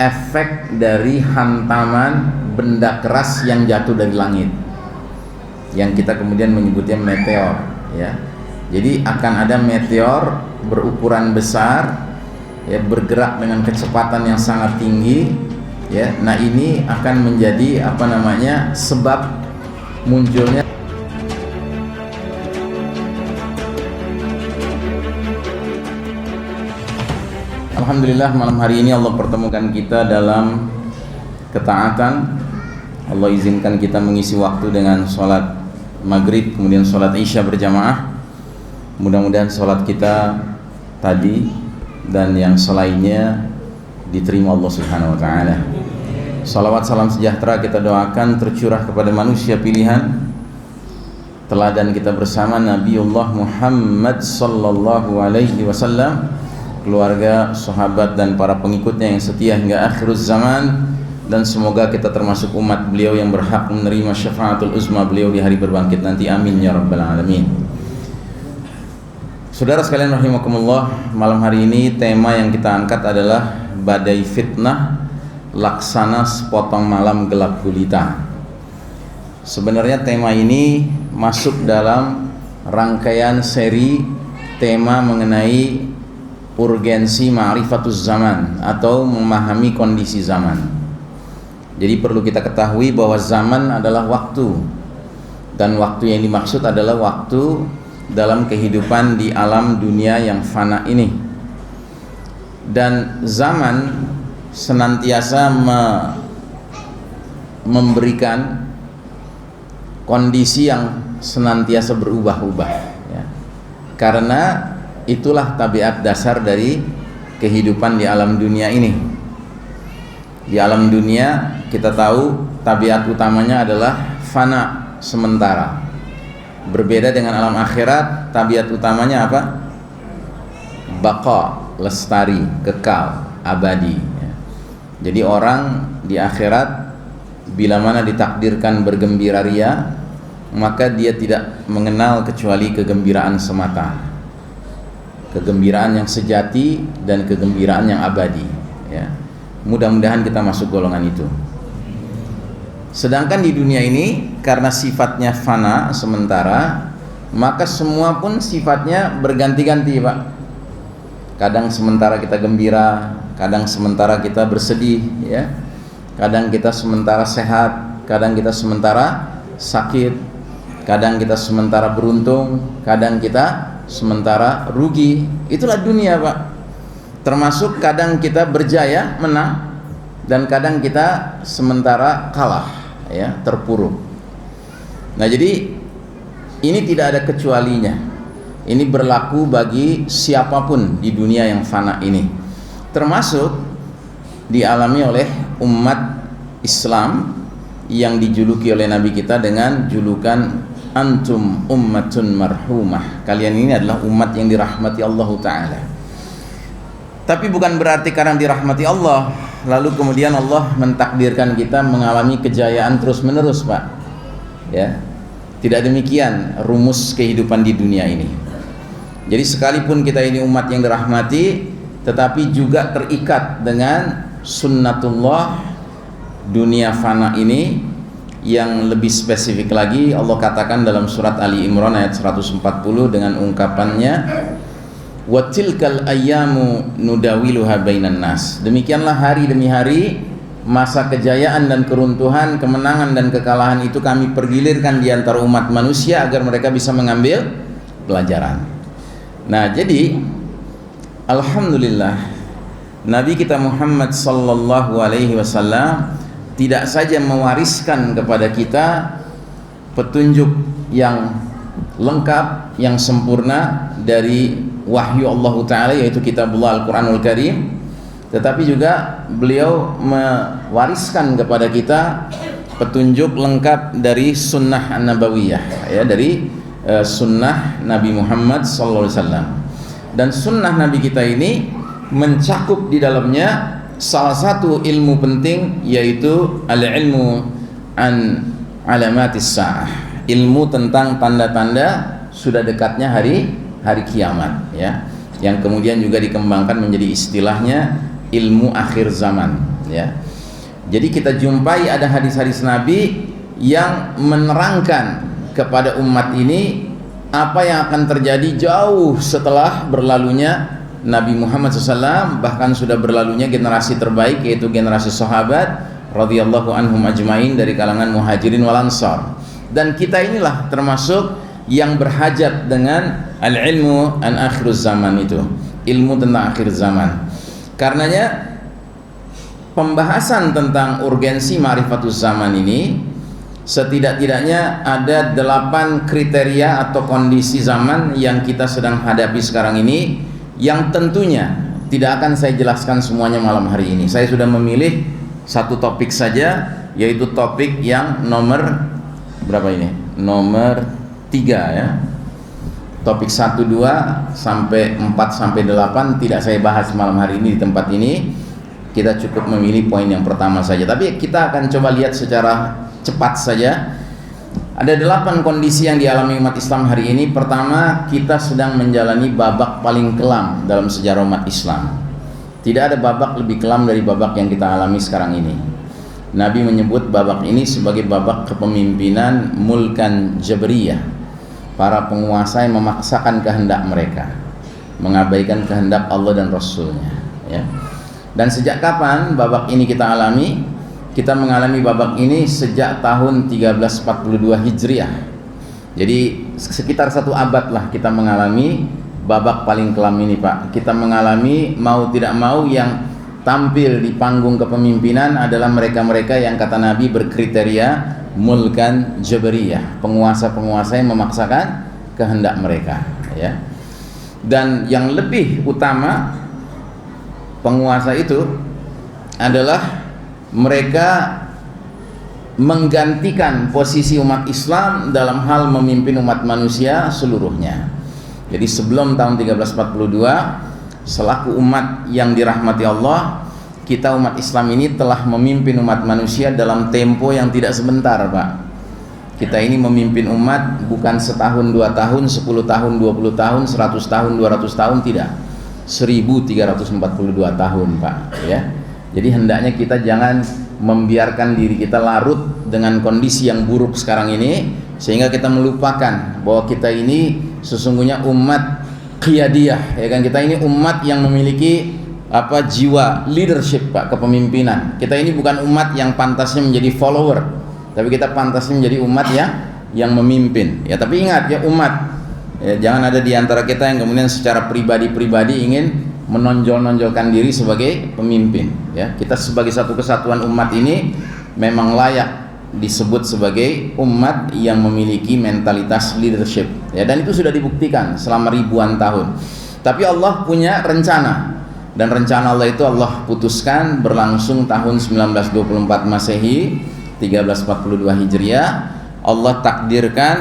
efek dari hantaman benda keras yang jatuh dari langit, yang kita kemudian menyebutnya meteor, ya. Jadi akan ada meteor berukuran besar, ya, bergerak dengan kecepatan yang sangat tinggi, ya. Nah, ini akan menjadi sebab munculnya. Alhamdulillah, malam hari ini Allah pertemukan kita dalam ketaatan. Allah izinkan kita mengisi waktu dengan sholat maghrib, kemudian sholat isya berjamaah. Mudah-mudahan sholat kita tadi dan yang selainnya diterima Allah Subhanahu wa ta'ala. Salawat salam sejahtera kita doakan tercurah kepada manusia pilihan, teladan kita bersama Nabiullah Muhammad sallallahu alaihi wasallam, keluarga, sahabat dan para pengikutnya yang setia hingga akhir zaman, dan semoga kita termasuk umat beliau yang berhak menerima syafaatul uzma beliau di hari berbangkit nanti. Amin ya rabbal alamin. Saudara sekalian rahimakumullah, malam hari ini tema yang kita angkat adalah badai fitnah laksana sepotong malam gelap gulita. Sebenarnya tema ini masuk dalam rangkaian seri tema mengenai urgensi ma'rifatuz zaman atau memahami kondisi zaman. Jadi perlu kita ketahui bahwa zaman adalah waktu, dan waktu yang dimaksud adalah waktu dalam kehidupan di alam dunia yang fana ini. Dan zaman senantiasa memberikan kondisi yang senantiasa berubah-ubah, ya. Karena itulah tabiat dasar dari kehidupan di alam dunia ini. Di alam dunia kita tahu tabiat utamanya adalah fana, sementara. Berbeda dengan alam akhirat, tabiat utamanya apa? Baqa, lestari, kekal, abadi, ya. Jadi orang di akhirat bila mana ditakdirkan bergembira ria, maka dia tidak mengenal kecuali kegembiraan semata, kegembiraan yang sejati dan kegembiraan yang abadi, ya. Mudah-mudahan kita masuk golongan itu. Sedangkan di dunia ini karena sifatnya fana, sementara, maka semua pun sifatnya berganti-ganti, Pak. Kadang sementara kita gembira, kadang sementara kita bersedih, ya. Kadang kita sementara sehat, kadang kita sementara sakit, kadang kita sementara beruntung, kadang kita sementara rugi. Itulah dunia, Pak. Termasuk kadang kita berjaya, menang, dan kadang kita sementara kalah, ya, terpuruk. Nah, jadi ini tidak ada kecualinya. Ini berlaku bagi siapapun di dunia yang fana ini, termasuk dialami oleh umat Islam yang dijuluki oleh Nabi kita dengan julukan antum ummatun marhumah. Kalian ini adalah umat yang dirahmati Allah Ta'ala. Tapi bukan berarti karena dirahmati Allah lalu kemudian Allah mentakdirkan kita mengalami kejayaan terus-menerus, Pak, ya. Tidak demikian rumus kehidupan di dunia ini. Jadi sekalipun kita ini umat yang dirahmati, tetapi juga terikat dengan sunnatullah dunia fana ini. Yang lebih spesifik lagi Allah katakan dalam surat Ali Imran ayat 140 dengan ungkapannya, wa tilkal ayyamu nudawiluha bainan nas. Demikianlah hari demi hari, masa kejayaan dan keruntuhan, kemenangan dan kekalahan itu kami pergilirkan di antara umat manusia agar mereka bisa mengambil pelajaran. Nah, jadi alhamdulillah Nabi kita Muhammad sallallahu alaihi wasallam tidak saja mewariskan kepada kita petunjuk yang lengkap, yang sempurna dari wahyu Allah Ta'ala, yaitu kitabullah Al-Quranul Karim, tetapi juga beliau mewariskan kepada kita petunjuk lengkap dari sunnah an-nabawiyah, ya, dari sunnah Nabi Muhammad SAW. Dan sunnah Nabi kita ini mencakup di dalamnya salah satu ilmu penting, yaitu al-ilmu an alamatis sa'ah, ilmu tentang tanda-tanda sudah dekatnya hari kiamat, ya, yang kemudian juga dikembangkan menjadi istilahnya ilmu akhir zaman, ya. Jadi kita jumpai ada hadis-hadis Nabi yang menerangkan kepada umat ini apa yang akan terjadi jauh setelah berlalunya Nabi Muhammad SAW, bahkan sudah berlalunya generasi terbaik, yaitu generasi sahabat radhiyallahu anhum ajmain dari kalangan muhajirin wal ansar. Dan kita inilah termasuk yang berhajat dengan al-ilmu an akhiruz zaman, itu ilmu tentang akhir zaman. Karenanya pembahasan tentang urgensi ma'rifatuz zaman ini setidak-tidaknya ada 8 kriteria atau kondisi zaman yang kita sedang hadapi sekarang ini, yang tentunya tidak akan saya jelaskan semuanya malam hari ini. Saya sudah memilih satu topik saja, yaitu topik yang nomor berapa ini? Nomor 3 ya. Topik 1, 2 sampai 4 sampai 8 tidak saya bahas malam hari ini di tempat ini. Kita cukup memilih poin yang pertama saja, tapi kita akan coba lihat secara cepat saja. Ada 8 kondisi yang dialami umat Islam hari ini. Pertama, kita sedang menjalani babak paling kelam dalam sejarah umat Islam. Tidak ada babak lebih kelam dari babak yang kita alami sekarang ini. Nabi menyebut babak ini sebagai babak kepemimpinan mulkan jabriyah, para penguasa yang memaksakan kehendak mereka, mengabaikan kehendak Allah dan Rasulnya, ya. Dan sejak kapan babak ini kita alami? Kita mengalami babak ini sejak tahun 1342 Hijriah. Jadi sekitar 1 abad lah kita mengalami babak paling kelam ini, Pak. Kita mengalami mau tidak mau yang tampil di panggung kepemimpinan adalah mereka-mereka yang kata Nabi berkriteria mulkan jabariyah, penguasa-penguasa yang memaksakan kehendak mereka, ya. Dan yang lebih utama, penguasa itu adalah mereka menggantikan posisi umat Islam dalam hal memimpin umat manusia seluruhnya. Jadi sebelum tahun 1342, selaku umat yang dirahmati Allah, kita umat Islam ini telah memimpin umat manusia dalam tempo yang tidak sebentar, Pak. Kita ini memimpin umat bukan setahun, 2 tahun, 10 tahun, 20 tahun, 100 tahun, 200 tahun, tidak. 1342 tahun, Pak, ya. Jadi hendaknya kita jangan membiarkan diri kita larut dengan kondisi yang buruk sekarang ini sehingga kita melupakan bahwa kita ini sesungguhnya umat qiyadiyah, ya kan. Kita ini umat yang memiliki jiwa leadership, Pak, kepemimpinan. Kita ini bukan umat yang pantasnya menjadi follower, tapi kita pantasnya menjadi umat yang memimpin. Ya, tapi ingat ya, umat. Ya, jangan ada di antara kita yang kemudian secara pribadi-pribadi ingin menonjol-nonjolkan diri sebagai pemimpin, ya. Kita sebagai satu kesatuan umat ini memang layak disebut sebagai umat yang memiliki mentalitas leadership, ya, dan itu sudah dibuktikan selama ribuan tahun. Tapi Allah punya rencana, dan rencana Allah itu Allah putuskan berlangsung tahun 1924 Masehi, 1342 Hijriah. Allah takdirkan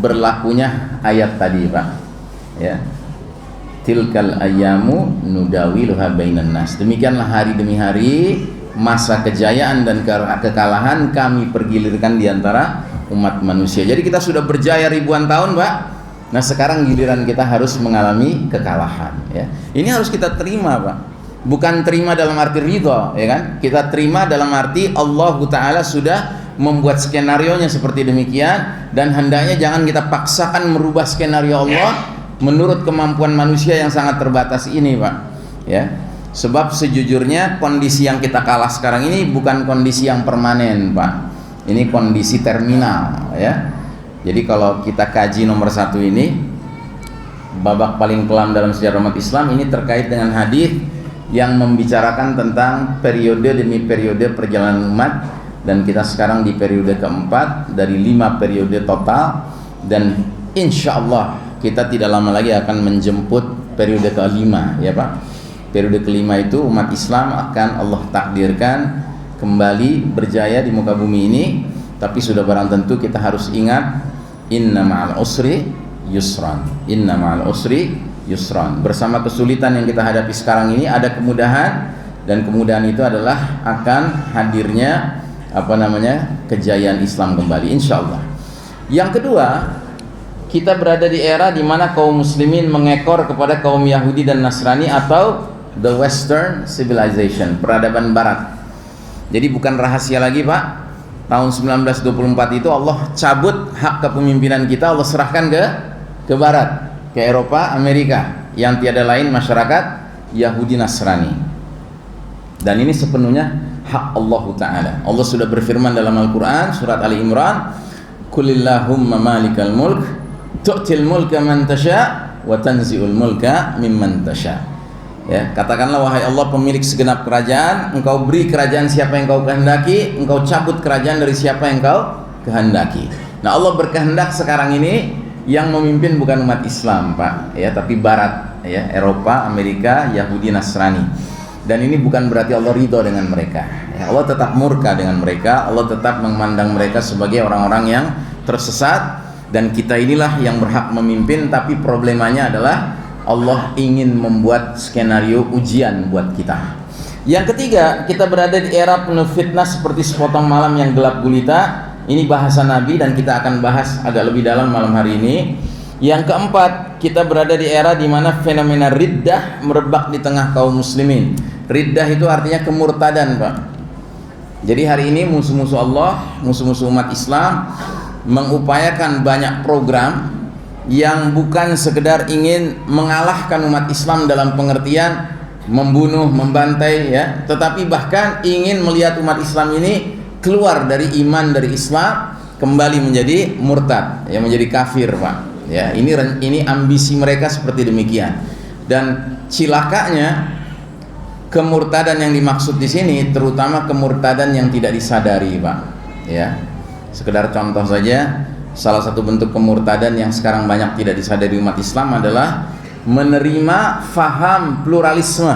berlakunya ayat tadi, Pak, ya. Tilkal ayyamu nudawiluha bainan nas. Demikianlah hari demi hari, masa kejayaan dan kekalahan kami pergilirkan di antara umat manusia. Jadi kita sudah berjaya ribuan tahun, Pak. Nah, sekarang giliran kita harus mengalami kekalahan, ya. Ini harus kita terima, Pak. Bukan terima dalam arti ridha, ya kan? Kita terima dalam arti Allah Ta'ala sudah membuat skenarionya seperti demikian, dan hendaknya jangan kita paksakan merubah skenario Allah menurut kemampuan manusia yang sangat terbatas ini, Pak, ya. Sebab sejujurnya kondisi yang kita kalah sekarang ini bukan kondisi yang permanen, Pak. Ini kondisi terminal, ya. Jadi kalau kita kaji nomor 1 ini, babak paling kelam dalam sejarah umat Islam, ini terkait dengan hadis yang membicarakan tentang periode demi periode perjalanan umat, dan kita sekarang di periode keempat dari 5 periode total, dan insya Allah kita tidak lama lagi akan menjemput periode kelima, ya, Pak. Periode kelima itu umat Islam akan Allah takdirkan kembali berjaya di muka bumi ini. Tapi sudah barang tentu kita harus ingat, inna ma'al usri yusran, inna ma'al usri yusran. Bersama kesulitan yang kita hadapi sekarang ini ada kemudahan, dan kemudahan itu adalah akan hadirnya kejayaan Islam kembali, insya Allah. Yang kedua, kita berada di era di mana kaum muslimin mengekor kepada kaum Yahudi dan Nasrani atau the Western Civilization, peradaban Barat. Jadi bukan rahasia lagi Pak. Tahun 1924 itu Allah cabut hak kepemimpinan kita, Allah serahkan ke Barat, ke Eropa, Amerika, yang tiada lain masyarakat Yahudi Nasrani. Dan ini sepenuhnya hak Allah Ta'ala. Allah sudah berfirman dalam Al-Quran surat Ali Imran, Qulillahumma malikal mulk tu'til mulka man tasha wa tanzi'ul mulka mimman tasha. Ya, katakanlah wahai Allah pemilik segenap kerajaan, engkau beri kerajaan siapa yang kau kehendaki, engkau cabut kerajaan dari siapa yang kau kehendaki. Nah, Allah berkehendak sekarang ini yang memimpin bukan umat Islam Pak, ya, tapi Barat, ya, Eropa, Amerika, Yahudi Nasrani. Dan ini bukan berarti Allah ridho dengan mereka, ya, Allah tetap murka dengan mereka. Allah tetap memandang mereka sebagai orang-orang yang tersesat, dan kita inilah yang berhak memimpin. Tapi problemanya adalah Allah ingin membuat skenario ujian buat kita. Yang ketiga, kita berada di era penuh fitnah seperti sepotong malam yang gelap gulita. Ini bahasa Nabi dan kita akan bahas agak lebih dalam malam hari ini. Yang keempat, kita berada di era di mana fenomena riddah merebak di tengah kaum muslimin. Riddah itu artinya kemurtadan Pak. Jadi hari ini musuh-musuh Allah, musuh-musuh umat Islam mengupayakan banyak program yang bukan sekedar ingin mengalahkan umat Islam dalam pengertian membunuh, membantai, ya, tetapi bahkan ingin melihat umat Islam ini keluar dari iman, dari Islam, kembali menjadi murtad, ya, menjadi kafir Pak. Ya, ini ambisi mereka seperti demikian. Dan cilakanya kemurtadan yang dimaksud di sini terutama kemurtadan yang tidak disadari Pak. Ya, sekedar contoh saja. Salah satu bentuk kemurtadan yang sekarang banyak tidak disadari umat Islam adalah menerima faham pluralisme.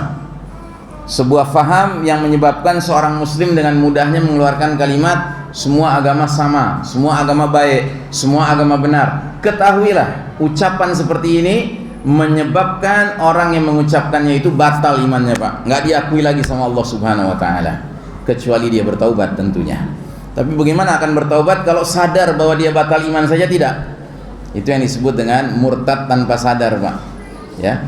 Sebuah faham yang menyebabkan seorang muslim dengan mudahnya mengeluarkan kalimat semua agama sama, semua agama baik, semua agama benar. Ketahuilah, ucapan seperti ini menyebabkan orang yang mengucapkannya itu batal imannya Pak. Nggak diakui lagi sama Allah Subhanahu wa Ta'ala, kecuali dia bertaubat tentunya. Tapi bagaimana akan bertaubat kalau sadar bahwa dia batal iman saja? Tidak. Itu yang disebut dengan murtad tanpa sadar Pak. Ya.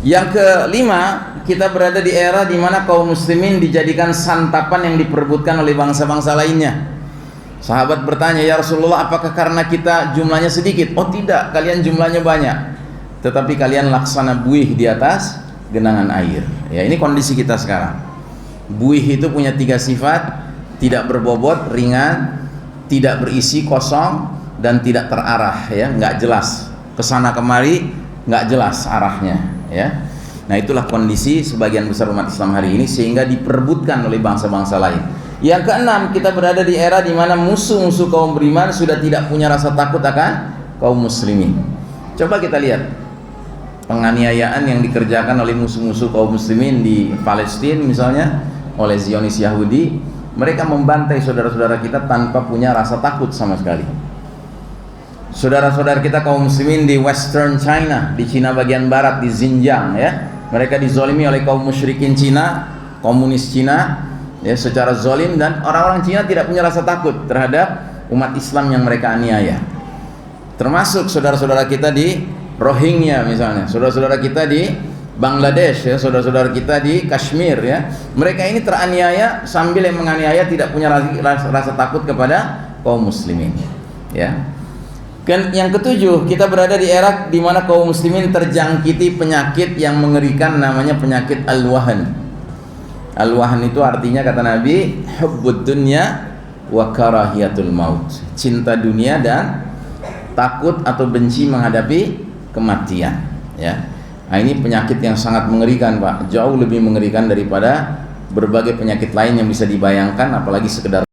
Yang kelima, kita berada di era di mana kaum muslimin dijadikan santapan yang diperebutkan oleh bangsa-bangsa lainnya. Sahabat bertanya, ya Rasulullah, apakah karena kita jumlahnya sedikit? Oh tidak, kalian jumlahnya banyak, tetapi kalian laksana buih di atas genangan air. Ya, ini kondisi kita sekarang. Buih itu punya 3 sifat: tidak berbobot, ringan, tidak berisi, kosong, dan tidak terarah, ya, nggak jelas, kesana kemari nggak jelas arahnya, ya. Nah, itulah kondisi sebagian besar umat Islam hari ini sehingga diperebutkan oleh bangsa-bangsa lain. Yang keenam, kita berada di era di mana musuh-musuh kaum beriman sudah tidak punya rasa takut akan kaum muslimin. Coba kita lihat penganiayaan yang dikerjakan oleh musuh-musuh kaum muslimin di Palestina misalnya oleh Zionis Yahudi. Mereka membantai saudara-saudara kita tanpa punya rasa takut sama sekali. Saudara-saudara kita kaum muslimin di Western China, di Cina bagian barat, di Xinjiang, ya, mereka dizolimi oleh kaum musyrikin Cina, komunis Cina, ya, secara zolim, dan orang-orang Cina tidak punya rasa takut terhadap umat Islam yang mereka aniaya. Termasuk saudara-saudara kita di Rohingya misalnya, saudara-saudara kita di Bangladesh, ya, saudara-saudara kita di Kashmir, ya, mereka ini teraniaya sambil yang menganiaya tidak punya rasa takut kepada kaum muslimin, ya. Yang ketujuh, kita berada di era di mana kaum muslimin terjangkiti penyakit yang mengerikan, namanya penyakit al-wahan. Al-wahan itu artinya kata Nabi, hubbud dunya wa karahiyatul maut, cinta dunia dan takut atau benci menghadapi kematian, ya. Nah, ini penyakit yang sangat mengerikan Pak, jauh lebih mengerikan daripada berbagai penyakit lain yang bisa dibayangkan, apalagi sekedar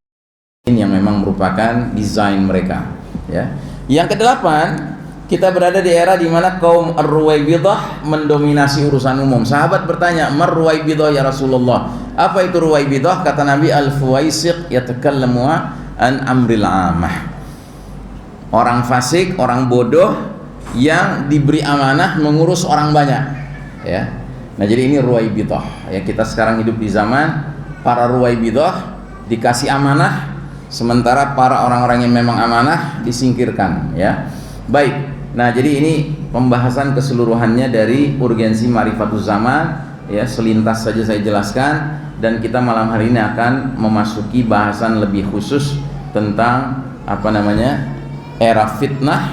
yang memang merupakan desain mereka, ya. Yang kedelapan, kita berada di era di mana kaum Ar-Ruwaibidah mendominasi urusan umum. Sahabat bertanya, Mar-Ruwaibidah ya Rasulullah, apa itu Ruwaibidah? Kata Nabi, Al-Fuwaisiq yatakallamu an amril amah, orang fasik, orang bodoh yang diberi amanah mengurus orang banyak, ya. Nah, jadi ini Ruwaibidah, ya. Kita sekarang hidup di zaman para Ruwaibidah dikasih amanah, sementara para orang-orang yang memang amanah disingkirkan, ya. Baik. Nah, jadi ini pembahasan keseluruhannya dari urgensi Ma'rifatuz Zaman, ya, selintas saja saya jelaskan. dan kita malam hari ini akan memasuki bahasan lebih khusus tentang era fitnah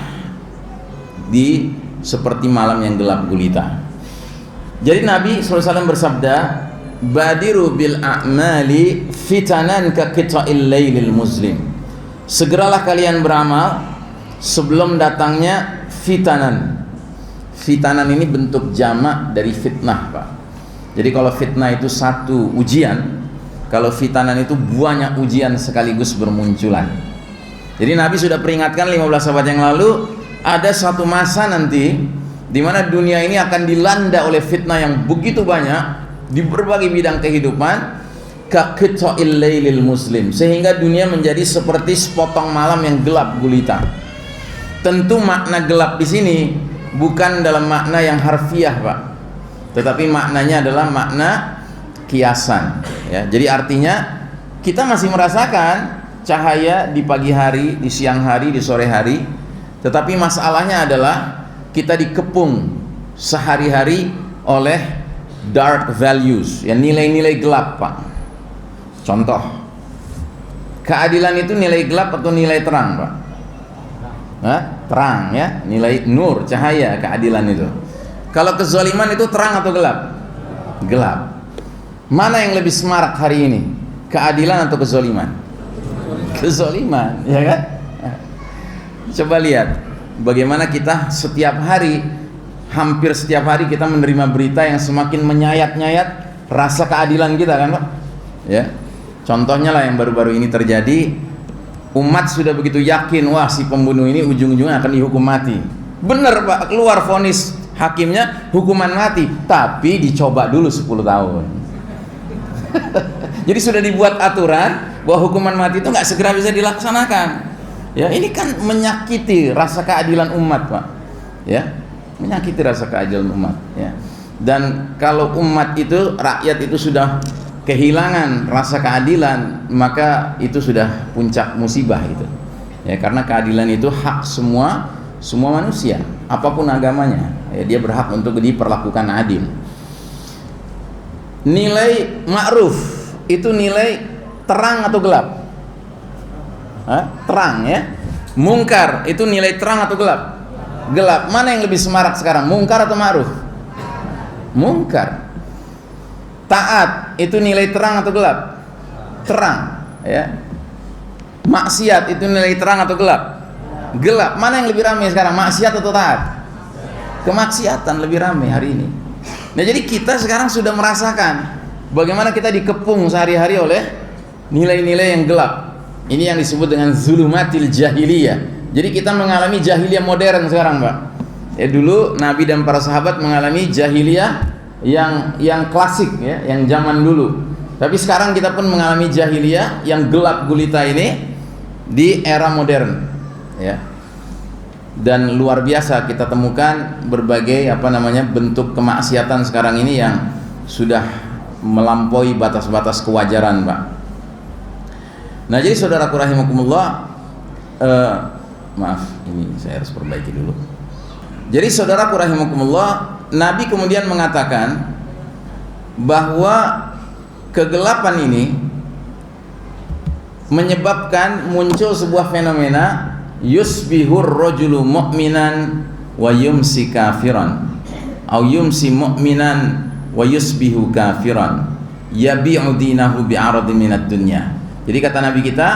di seperti malam yang gelap gulita. Jadi Nabi SAW bersabda, badiru bil a'mali fitanan ka qita'il lailil muslim. Segeralah kalian beramal sebelum datangnya fitanan. Fitanan ini bentuk jamak dari fitnah, Pak. Jadi kalau fitnah itu satu ujian, kalau fitanan itu banyak ujian sekaligus bermunculan. Jadi Nabi sudah peringatkan 15 abad yang lalu, ada satu masa nanti di mana dunia ini akan dilanda oleh fitnah yang begitu banyak di berbagai bidang kehidupan, ka qita'il lailil muslim, sehingga dunia menjadi seperti sepotong malam yang gelap gulita. Tentu makna gelap di sini bukan dalam makna yang harfiah, Pak, tetapi maknanya adalah makna kiasan, ya. Jadi artinya kita masih merasakan cahaya di pagi hari, di siang hari, di sore hari, tetapi masalahnya adalah kita dikepung sehari-hari oleh dark values, ya, nilai-nilai gelap, Pak. Contoh, keadilan itu nilai gelap atau nilai terang, Pak? Terang, ya, nilai nur, cahaya, keadilan itu. Kalau kezaliman itu terang atau gelap? Gelap. Mana yang lebih semarak hari ini? Keadilan atau kezaliman? Kezaliman, ya kan? Coba lihat bagaimana kita setiap hari, hampir setiap hari kita menerima berita yang semakin menyayat-nyayat rasa keadilan kita, kan, Pak? Ya. Contohnya lah yang baru-baru ini terjadi. Umat sudah begitu yakin, wah si pembunuh ini ujung-ujungnya akan dihukum mati. Bener, Pak, keluar vonis hakimnya hukuman mati, tapi dicoba dulu 10 tahun. Jadi sudah dibuat aturan bahwa hukuman mati itu nggak segera bisa dilaksanakan. Ya, ini kan menyakiti rasa keadilan umat, Pak. Ya, menyakiti rasa keadilan umat. Ya. Dan kalau umat itu, rakyat itu sudah kehilangan rasa keadilan, maka itu sudah puncak musibah itu, ya, karena keadilan itu hak semua manusia, apapun agamanya, ya, dia berhak untuk diperlakukan adil. Nilai ma'ruf itu nilai terang atau gelap? Terang, ya. Mungkar itu nilai terang atau gelap? Gelap. Mana yang lebih semarak sekarang, mungkar atau ma'ruf? Mungkar. Taat itu nilai terang atau gelap? Terang, ya. Maksiat itu nilai terang atau gelap? Gelap. Mana yang lebih ramai sekarang, maksiat atau taat? Kemaksiatan lebih ramai hari ini. Nah, jadi kita sekarang sudah merasakan bagaimana kita dikepung sehari-hari oleh nilai-nilai yang gelap. Ini yang disebut dengan zulumatil jahiliyah. Jadi kita mengalami jahiliyah modern sekarang, Pak. Ya, dulu Nabi dan para sahabat mengalami jahiliyah yang klasik, ya, yang zaman dulu. Tapi sekarang kita pun mengalami jahiliyah yang gelap gulita ini di era modern, ya. Dan luar biasa kita temukan berbagai bentuk kemaksiatan sekarang ini yang sudah melampaui batas-batas kewajaran, Pak. Nah, jadi saudaraku rahimakumullah, maaf, ini saya harus perbaiki dulu. Jadi saudaraku rahimakumullah, Nabi kemudian mengatakan bahwa kegelapan ini menyebabkan muncul sebuah fenomena, yusbihur rajulu mu'minan wa yumsi kafiran, au yumsi mu'minan wa yusbihu kafiran, yabi'u dinahu bi'aradin minad dunya. Jadi kata Nabi kita,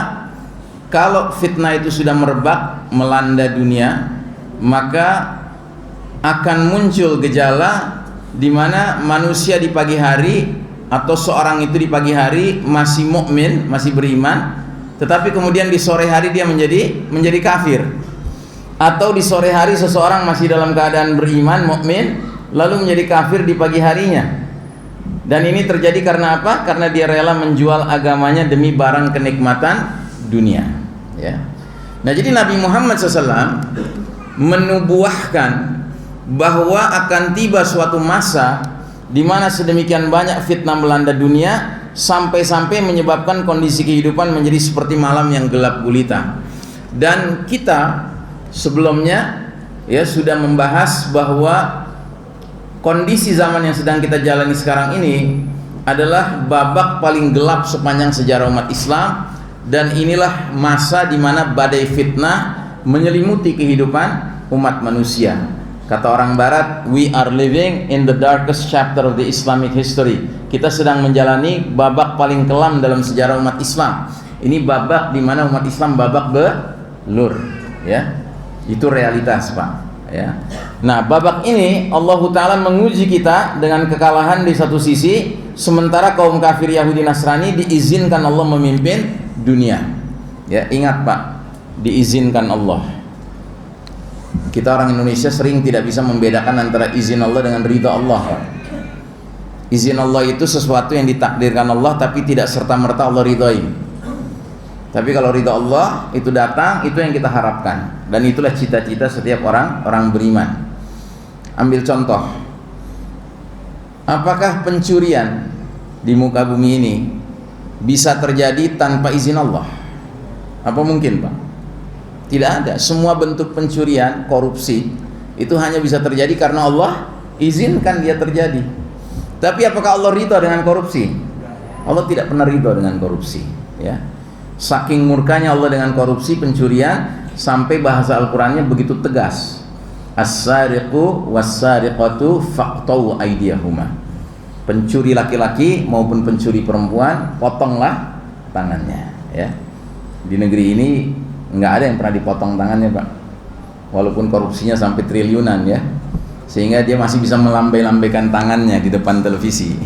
kalau fitnah itu sudah merebak melanda dunia, maka akan muncul gejala di mana manusia di pagi hari atau seorang itu di pagi hari masih mukmin, masih beriman, tetapi kemudian di sore hari dia menjadi kafir. Atau di sore hari seseorang masih dalam keadaan beriman, mukmin, lalu menjadi kafir di pagi harinya. Dan ini terjadi karena apa? Karena dia rela menjual agamanya demi barang kenikmatan dunia, ya. Nah, jadi Nabi Muhammad SAW menubuahkan bahwa akan tiba suatu masa di mana sedemikian banyak fitnah melanda dunia sampai-sampai menyebabkan kondisi kehidupan menjadi seperti malam yang gelap gulita. Dan kita sebelumnya, ya, sudah membahas bahwa kondisi zaman yang sedang kita jalani sekarang ini adalah babak paling gelap sepanjang sejarah umat Islam, dan inilah masa di mana badai fitnah menyelimuti kehidupan umat manusia. Kata orang barat, we are living in the darkest chapter of the Islamic history. Kita sedang menjalani babak paling kelam dalam sejarah umat Islam. Ini babak di mana umat Islam babak belur, ya. Itu realitas, Pak. Ya. Nah, babak ini Allah Ta'ala menguji kita dengan kekalahan di satu sisi, sementara kaum kafir Yahudi Nasrani diizinkan Allah memimpin dunia. Ya, ingat Pak, diizinkan Allah. Kita orang Indonesia sering tidak bisa membedakan antara izin Allah dengan ridha Allah, Pak. Izin Allah itu sesuatu yang ditakdirkan Allah tapi tidak serta-merta Allah ridhoi. Tapi kalau ridha Allah itu datang, itu yang kita harapkan, dan itulah cita-cita setiap orang beriman. Ambil contoh, apakah pencurian di muka bumi ini bisa terjadi tanpa izin Allah? Apa mungkin, Pak? Tidak ada. Semua bentuk pencurian, korupsi itu hanya bisa terjadi karena Allah izinkan dia terjadi. Tapi apakah Allah ridha dengan korupsi? Allah tidak pernah ridha dengan korupsi, ya. Saking murkanya Allah dengan korupsi, pencurian, sampai bahasa Al-Qur'annya begitu tegas. As-sariqu was-sariqatu faqtau aydiyahuma. Pencuri laki-laki maupun pencuri perempuan, potonglah tangannya, ya. Di negeri ini nggak ada yang pernah dipotong tangannya, Pak. Walaupun korupsinya sampai triliunan, ya. Sehingga dia masih bisa melambai-lambaikan tangannya di depan televisi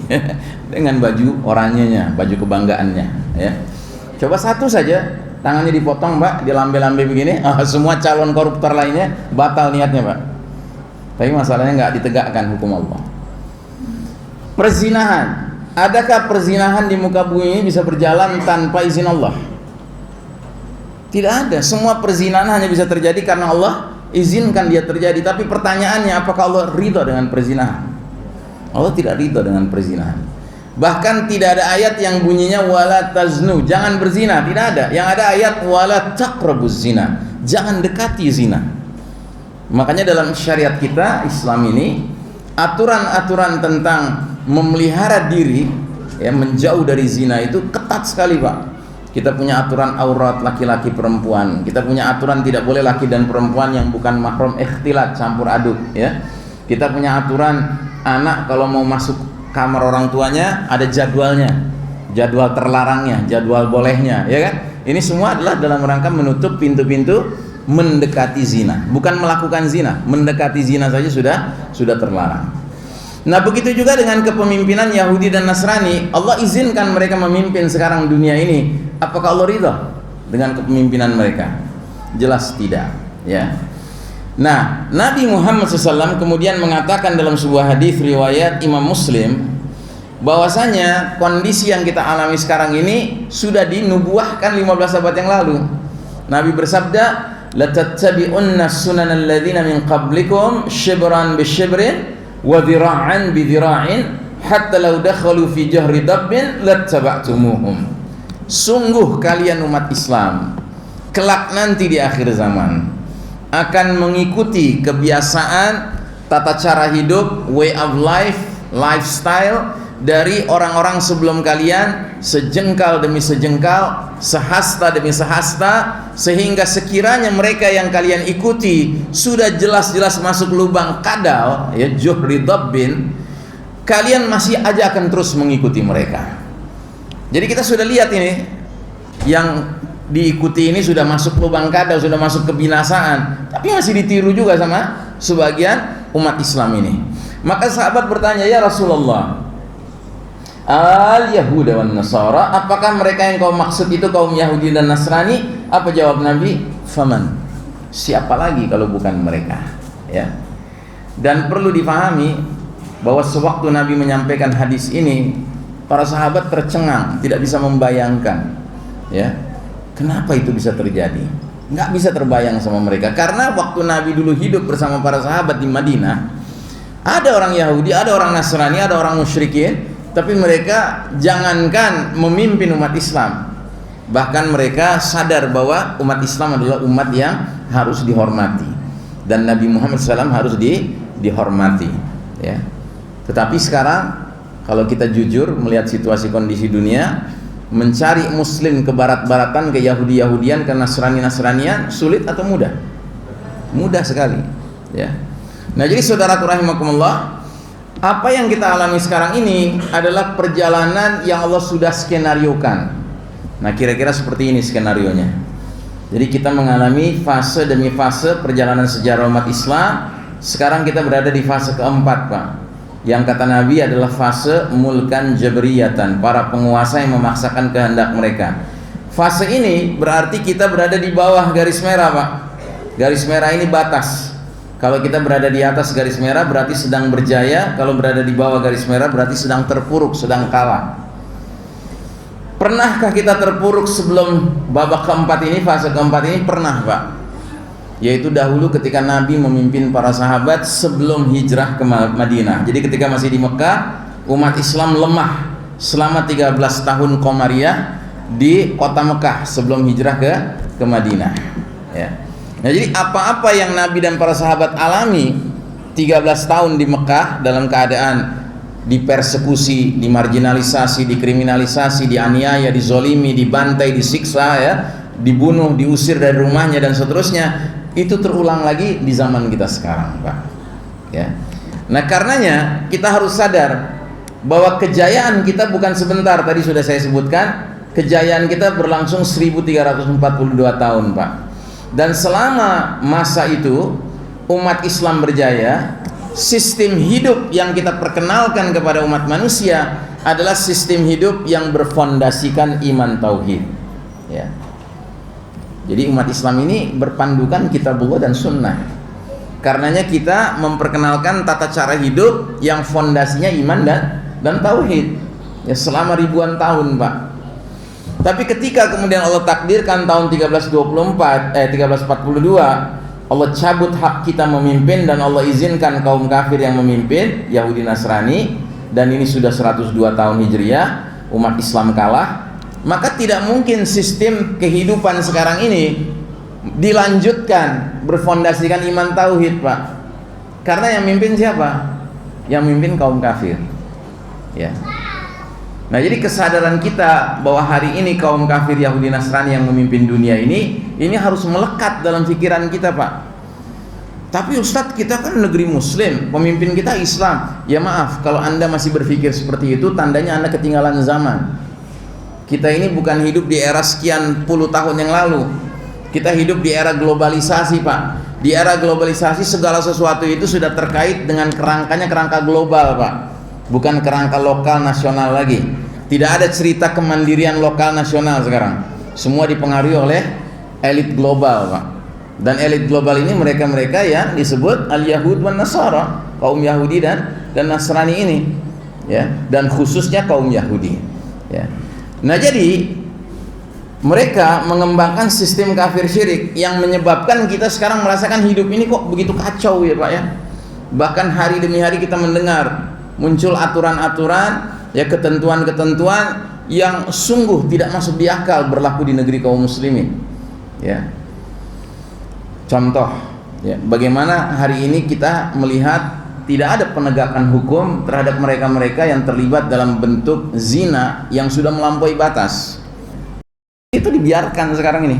dengan baju oranyenya, baju kebanggaannya, ya. Coba satu saja tangannya dipotong, Mbak, dia lambai-lambai begini, semua calon koruptor lainnya batal niatnya, Pak. Tapi masalahnya nggak ditegakkan hukum Allah. Perzinahan, adakah perzinahan di muka bumi ini bisa berjalan tanpa izin Allah? Tidak ada. Semua perzinahan hanya bisa terjadi karena Allah izinkan dia terjadi. Tapi pertanyaannya, apakah Allah ridha dengan perzinahan? Allah tidak ridha dengan perzinahan. Bahkan tidak ada ayat yang bunyinya wala taznu, jangan berzina, tidak ada. Yang ada ayat wala taqrabuz zina, jangan dekati zina. Makanya dalam syariat kita Islam ini, aturan-aturan tentang memelihara diri, ya, menjauh dari zina itu ketat sekali, Pak. Kita punya aturan aurat laki-laki perempuan, kita punya aturan tidak boleh laki dan perempuan yang bukan mahram ikhtilat, campur aduk, ya. Kita punya aturan anak kalau mau masuk kamar orang tuanya ada jadwalnya, jadwal terlarangnya, jadwal bolehnya, ya kan? Ini semua adalah dalam rangka menutup pintu-pintu mendekati zina, bukan melakukan zina, mendekati zina saja sudah terlarang. Nah, begitu juga dengan kepemimpinan Yahudi dan Nasrani. Allah izinkan mereka memimpin sekarang dunia ini. Apakah Allah ridha dengan kepemimpinan mereka? Jelas tidak, ya. Nah, Nabi Muhammad SAW kemudian mengatakan dalam sebuah hadis riwayat Imam Muslim, bahwasanya kondisi yang kita alami sekarang ini sudah dinubuahkan 15 abad yang lalu. Nabi bersabda, la tattabi'unna sunanal ladzina min qablikum shibran bi shibrin wa dhira'an bi dhira'in hatta law dakhalu fi jahri dabbin lattaba'tumuhum. Sungguh kalian umat Islam kelak nanti di akhir zaman akan mengikuti kebiasaan, tata cara hidup, way of life, lifestyle dari orang-orang sebelum kalian, sejengkal demi sejengkal, sehasta demi sehasta, sehingga sekiranya mereka yang kalian ikuti sudah jelas-jelas masuk lubang kadal, ya, juhri dabbin, kalian masih aja akan terus mengikuti mereka. Jadi kita sudah lihat ini, yang diikuti ini sudah masuk lubang kadal, sudah masuk kebinasaan, tapi masih ditiru juga sama sebagian umat Islam ini. Maka sahabat bertanya, ya Rasulullah, al-Yahuda wan Nasara, apakah mereka yang kau maksud itu kaum Yahudi dan Nasrani? Apa jawab Nabi? Faman, siapa lagi kalau bukan mereka, ya. Dan perlu difahami bahwa sewaktu Nabi menyampaikan hadis ini, para sahabat tercengang, tidak bisa membayangkan, ya, kenapa itu bisa terjadi. Nggak bisa terbayang sama mereka, karena waktu Nabi dulu hidup bersama para sahabat di Madinah, ada orang Yahudi, ada orang Nasrani, ada orang musyrikin, tapi mereka jangankan memimpin umat Islam, bahkan mereka sadar bahwa umat Islam adalah umat yang harus dihormati dan Nabi Muhammad SAW harus dihormati, ya. Tetapi sekarang Kalau kita jujur melihat situasi kondisi dunia, mencari muslim ke barat-baratan, ke Yahudi-Yahudian, ke Nasrani-Nasranian sulit atau mudah? Mudah sekali, ya. Nah, jadi saudaraku rahimakumullah, apa yang kita alami sekarang ini adalah perjalanan yang Allah sudah skenariokan. Nah, kira-kira seperti ini skenarionya. Jadi kita mengalami fase demi fase perjalanan sejarah umat Islam. Sekarang kita berada di fase keempat, Pak. Yang kata Nabi adalah fase mulkan jabriyatan, para penguasa yang memaksakan kehendak mereka. Fase ini berarti kita berada di bawah garis merah, Pak. Garis merah ini batas. Kalau kita berada di atas garis merah berarti sedang berjaya, kalau berada di bawah garis merah berarti sedang terpuruk, sedang kalah. Pernahkah kita terpuruk sebelum babak keempat ini, fase keempat ini? Pernah, Pak. Yaitu dahulu ketika Nabi memimpin para sahabat sebelum hijrah ke Madinah. Jadi ketika masih di Mekah, umat Islam lemah selama 13 tahun Qamariyah di kota Mekah sebelum hijrah ke Madinah, ya. Nah, jadi apa-apa yang Nabi dan para sahabat alami 13 tahun di Mekah dalam keadaan dipersekusi, dimarginalisasi, dikriminalisasi, dianiaya, dizolimi, dibantai, disiksa, ya, dibunuh, diusir dari rumahnya dan seterusnya, itu terulang lagi di zaman kita sekarang, Pak. Ya. Nah, karenanya kita harus sadar bahwa kejayaan kita bukan sebentar. Tadi sudah saya sebutkan, kejayaan kita berlangsung 1342 tahun, Pak. Dan selama masa itu umat Islam berjaya. Sistem hidup yang kita perkenalkan kepada umat manusia adalah sistem hidup yang berfondasikan iman tauhid, ya. Jadi umat Islam ini berpandukan kitabullah dan sunnah. Karenanya kita memperkenalkan tata cara hidup yang fondasinya iman dan tauhid, ya, selama ribuan tahun, Pak. Tapi ketika kemudian Allah takdirkan tahun 1342 Allah cabut hak kita memimpin dan Allah izinkan kaum kafir yang memimpin, Yahudi Nasrani, dan ini sudah 102 tahun Hijriah, umat Islam kalah, maka tidak mungkin sistem kehidupan sekarang ini dilanjutkan berfondasikan iman tauhid, Pak. Karena yang mimpin siapa? Yang mimpin kaum kafir, ya. Nah, jadi kesadaran kita bahwa hari ini kaum kafir Yahudi Nasrani yang memimpin dunia ini harus melekat dalam pikiran kita, Pak. Tapi Ustadz, kita kan negeri muslim, pemimpin kita Islam. Ya maaf, kalau Anda masih berpikir seperti itu, tandanya Anda ketinggalan zaman. Kita ini bukan hidup di era sekian puluh tahun yang lalu. Kita hidup di era globalisasi, Pak. Di era globalisasi segala sesuatu itu sudah terkait dengan kerangkanya, kerangka global, Pak. Bukan kerangka lokal nasional lagi. Tidak ada cerita kemandirian lokal nasional sekarang. Semua dipengaruhi oleh elit global, Pak. Dan elit global ini mereka-mereka yang disebut al-Yahud wan Nasara, kaum Yahudi dan Nasrani ini, ya, dan khususnya kaum Yahudi, ya. Nah, jadi mereka mengembangkan sistem kafir syirik yang menyebabkan kita sekarang merasakan hidup ini kok begitu kacau, ya, Pak, ya. Bahkan hari demi hari kita mendengar muncul aturan-aturan, ya, ketentuan-ketentuan yang sungguh tidak masuk di akal berlaku di negeri kaum muslimin, ya. Contoh, ya, bagaimana hari ini kita melihat tidak ada penegakan hukum terhadap mereka-mereka yang terlibat dalam bentuk zina yang sudah melampaui batas. Itu dibiarkan sekarang ini,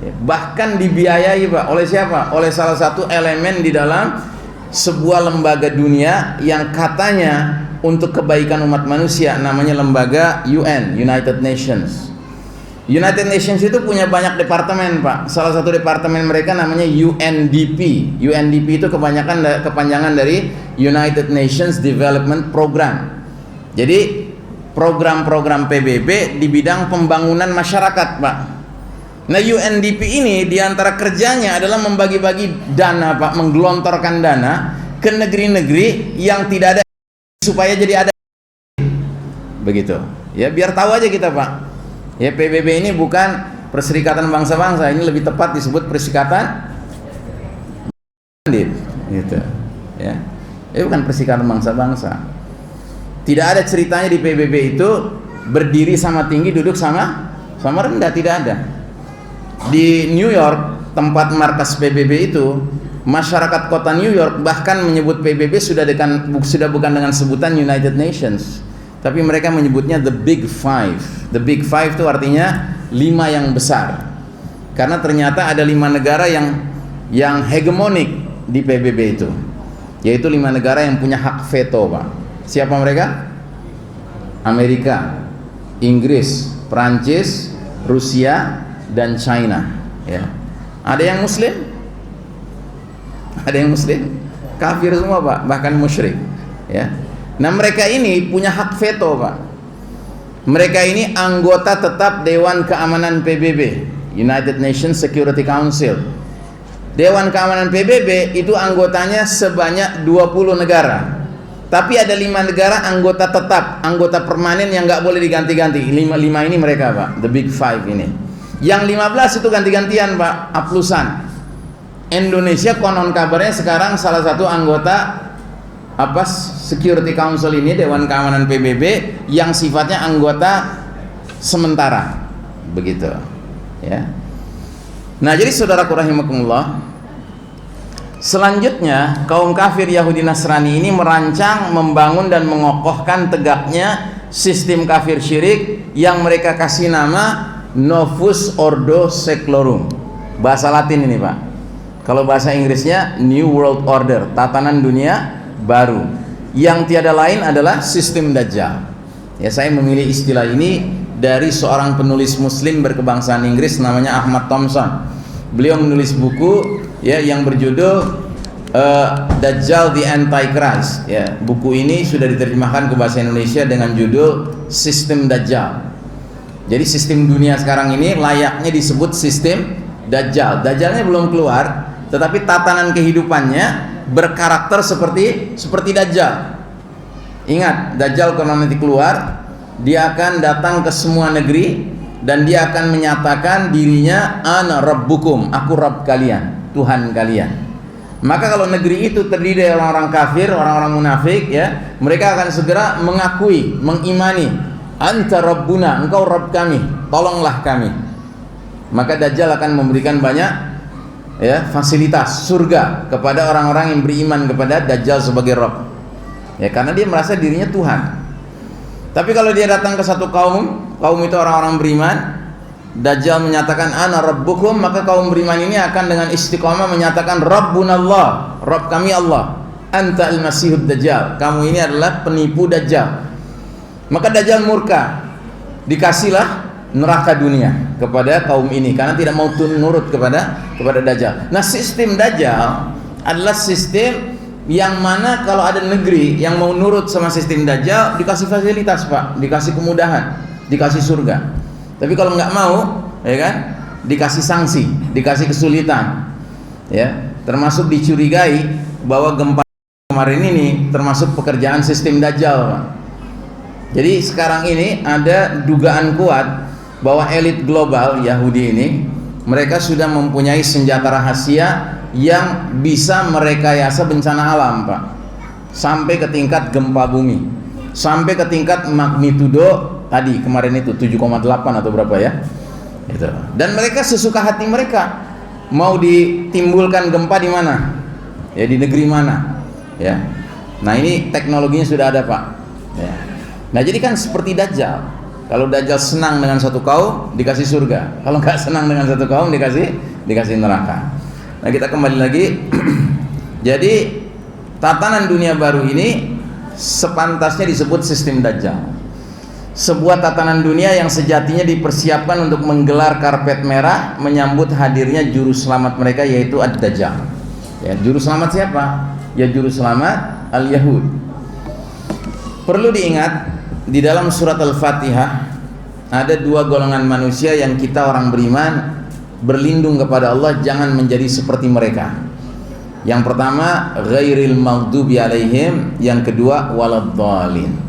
ya, bahkan dibiayai, Pak, oleh siapa? Oleh salah satu elemen di dalam sebuah lembaga dunia yang katanya untuk kebaikan umat manusia, namanya lembaga UN, United Nations. United Nations itu punya banyak departemen, Pak. Salah satu departemen mereka namanya UNDP. UNDP itu kepanjangan dari United Nations Development Program. Jadi program-program PBB di bidang pembangunan masyarakat, Pak. Nah, UNDP ini diantara kerjanya adalah membagi-bagi dana, Pak, menggelontorkan dana ke negeri-negeri yang tidak ada supaya jadi ada, begitu, ya, biar tahu aja kita, Pak. Ya, PBB ini bukan Perserikatan Bangsa-Bangsa, ini lebih tepat disebut Perserikatan Bandit, gitu, ya. Ini bukan Perserikatan Bangsa-Bangsa. Tidak ada ceritanya di PBB itu berdiri sama tinggi, duduk sama rendah, tidak ada. Di New York, tempat markas PBB itu, masyarakat kota New York bahkan menyebut PBB sudah bukan dengan sebutan United Nations, tapi mereka menyebutnya the big five. The big five itu artinya 5 yang besar, karena ternyata ada 5 negara yang hegemonik di PBB itu, yaitu 5 negara yang punya hak veto, Pak. Siapa mereka? Amerika, Inggris, Prancis, Rusia, dan China, ya. Ada yang muslim? Ada yang muslim? Kafir semua, Pak, bahkan musyrik, ya. Nah, mereka ini punya hak veto, Pak. Mereka ini anggota tetap Dewan Keamanan PBB, United Nations Security Council. Dewan Keamanan PBB itu anggotanya sebanyak 20 negara. Tapi ada 5 negara anggota tetap, anggota permanen yang nggak boleh diganti-ganti. 5 ini mereka, Pak, the big five ini. Yang 15 itu ganti-gantian, Pak, aplusan. Indonesia konon kabarnya sekarang salah satu anggota Security Council ini, Dewan Keamanan PBB, yang sifatnya anggota sementara, begitu, ya. Nah, jadi saudaraku rahimakumullah, selanjutnya kaum kafir Yahudi Nasrani ini merancang, membangun dan mengokohkan tegaknya sistem kafir syirik yang mereka kasih nama Novus Ordo Seclorum. Bahasa Latin ini, Pak. Kalau bahasa Inggrisnya New World Order, tatanan dunia baru, yang tiada lain adalah sistem Dajjal. Ya, saya memilih istilah ini dari seorang penulis muslim berkebangsaan Inggris namanya Ahmad Thompson. Beliau menulis buku, ya, yang berjudul Dajjal the Antichrist, ya. Buku ini sudah diterjemahkan ke bahasa Indonesia dengan judul Sistem Dajjal. Jadi sistem dunia sekarang ini layaknya disebut sistem Dajjal. Dajjalnya belum keluar, tetapi tatanan kehidupannya berkarakter seperti Dajjal. Ingat, Dajjal kalau nanti keluar, dia akan datang ke semua negeri dan dia akan menyatakan dirinya ana rabbukum, aku Rabb kalian, Tuhan kalian. Maka kalau negeri itu terdiri dari orang-orang kafir, orang-orang munafik, ya, mereka akan segera mengakui, mengimani, anta rabbuna, engkau Rabb kami, tolonglah kami. Maka Dajjal akan memberikan banyak, ya, fasilitas surga kepada orang-orang yang beriman kepada Dajjal sebagai Rabb, ya, karena dia merasa dirinya Tuhan. Tapi kalau dia datang ke satu kaum itu orang-orang beriman, Dajjal menyatakan ana rabbukum, maka kaum beriman ini akan dengan istiqamah menyatakan Rabbunallah, Rabb kami Allah, anta al-masihud Dajjal, kamu ini adalah penipu Dajjal. Maka Dajjal murka, dikasihlah neraka dunia kepada kaum ini karena tidak mau nurut kepada Dajjal. Nah, sistem Dajjal adalah sistem yang mana kalau ada negeri yang mau nurut sama sistem Dajjal dikasih fasilitas, Pak, dikasih kemudahan, dikasih surga. Tapi kalau nggak mau, ya kan, dikasih sanksi, dikasih kesulitan, ya, termasuk dicurigai bahwa gempa kemarin ini termasuk pekerjaan sistem Dajjal, Pak. Jadi sekarang ini ada dugaan kuat bahwa elit global Yahudi ini mereka sudah mempunyai senjata rahasia yang bisa merekayasa bencana alam, Pak, sampai ke tingkat gempa bumi, sampai ke tingkat magnitudo tadi kemarin itu 7,8 atau berapa, ya, itu. Dan mereka sesuka hati mereka mau ditimbulkan gempa di mana, ya, di negeri mana, ya. Nah, ini teknologinya sudah ada, Pak, ya. Nah, jadi kan seperti Dajjal. Kalau Dajjal senang dengan satu kaum dikasih surga, kalau nggak senang dengan satu kaum dikasih neraka. Nah, kita kembali lagi. Jadi tatanan dunia baru ini sepantasnya disebut sistem Dajjal. Sebuah tatanan dunia yang sejatinya dipersiapkan untuk menggelar karpet merah menyambut hadirnya juru selamat mereka, yaitu Ad-Dajjal. Ya, juru selamat siapa? Ya, juru selamat Al-Yahud. Perlu diingat, di dalam surat Al-Fatihah ada 2 golongan manusia yang kita orang beriman berlindung kepada Allah jangan menjadi seperti mereka. Yang pertama, ghairil maghdubi alaihim, yang kedua, waladhdallin.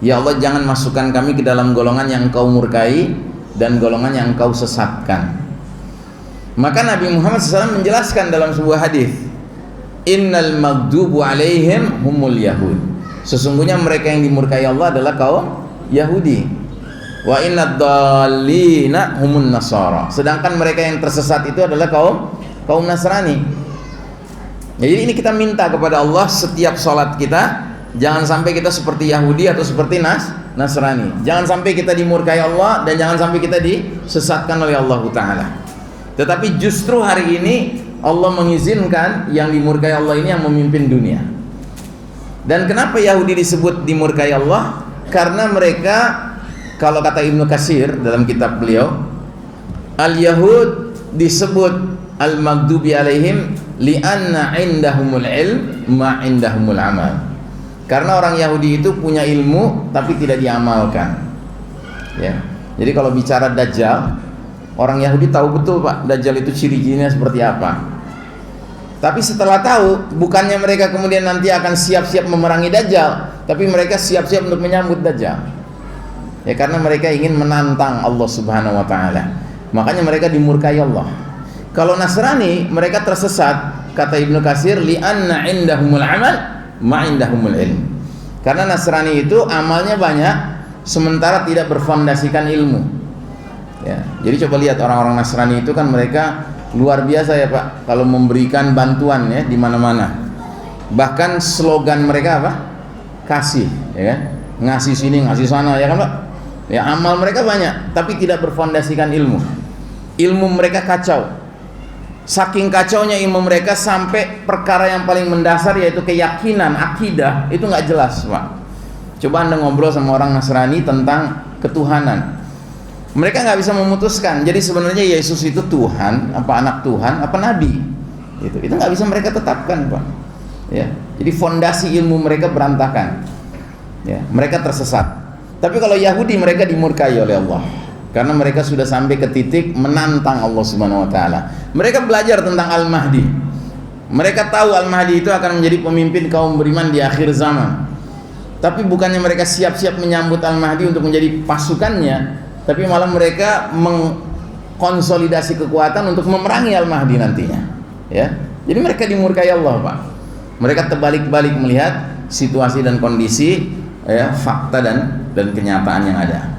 Ya Allah, jangan masukkan kami ke dalam golongan yang Engkau murkai dan golongan yang Engkau sesatkan. Maka Nabi Muhammad SAW menjelaskan dalam sebuah hadis, innal maghdubu alaihim humul yahud. Sesungguhnya mereka yang dimurkai Allah adalah kaum Yahudi. Wa innad dallina humun nasara. Sedangkan mereka yang tersesat itu adalah kaum Nasrani. Jadi ini kita minta kepada Allah setiap sholat kita, Jangan sampai kita seperti Yahudi atau seperti Nasrani. Jangan sampai kita dimurkai Allah dan jangan sampai kita disesatkan oleh Allah Ta'ala. Tetapi justru hari ini Allah mengizinkan yang dimurkai Allah ini yang memimpin dunia. Dan kenapa Yahudi disebut dimurkai Allah? Karena mereka, kalau kata Ibnu Katsir dalam kitab beliau, Al-Yahud disebut Al-Maghdubi alaihim li'anna indahumul ilm ma indahumul amal. Karena orang Yahudi itu punya ilmu tapi tidak diamalkan. Ya. Jadi kalau bicara Dajjal, orang Yahudi tahu betul Pak, Dajjal itu ciri-cirinya seperti apa. Tapi setelah tahu, bukannya mereka kemudian nanti akan siap-siap memerangi Dajjal, tapi mereka siap-siap untuk menyambut Dajjal. Ya, karena mereka ingin menantang Allah Subhanahu wa taala. Makanya mereka dimurkai Allah. Kalau Nasrani, mereka tersesat, kata Ibnu Katsir, li'anna indahumul amal ma indahumul ilm. Karena Nasrani itu amalnya banyak sementara tidak berfondasikan ilmu. Ya, jadi coba lihat orang-orang Nasrani itu kan mereka luar biasa ya Pak, kalau memberikan bantuan ya di mana-mana. Bahkan slogan mereka apa? Kasih, ya kan? Ngasih sini, ngasih sana, ya kan Pak? Ya, amal mereka banyak tapi tidak berfondasikan ilmu. Ilmu mereka kacau. Saking kacaunya ilmu mereka sampai perkara yang paling mendasar yaitu keyakinan, akidah itu nggak jelas Pak. Coba Anda ngobrol sama orang Nasrani tentang ketuhanan, mereka nggak bisa memutuskan. Jadi sebenarnya Yesus itu Tuhan, apa anak Tuhan, apa nabi? Itu nggak bisa mereka tetapkan Pak. Ya, jadi fondasi ilmu mereka berantakan. Ya, mereka tersesat. Tapi kalau Yahudi mereka dimurkai oleh Allah. Karena mereka sudah sampai ke titik menantang Allah Subhanahu wa taala. Mereka belajar tentang Al-Mahdi. Mereka tahu Al-Mahdi itu akan menjadi pemimpin kaum beriman di akhir zaman. Tapi bukannya mereka siap-siap menyambut Al-Mahdi untuk menjadi pasukannya, tapi malah mereka mengkonsolidasi kekuatan untuk memerangi Al-Mahdi nantinya. Ya. Jadi mereka dimurkai Allah, Pak. Mereka terbalik-balik melihat situasi dan kondisi, ya, fakta dan kenyataan yang ada.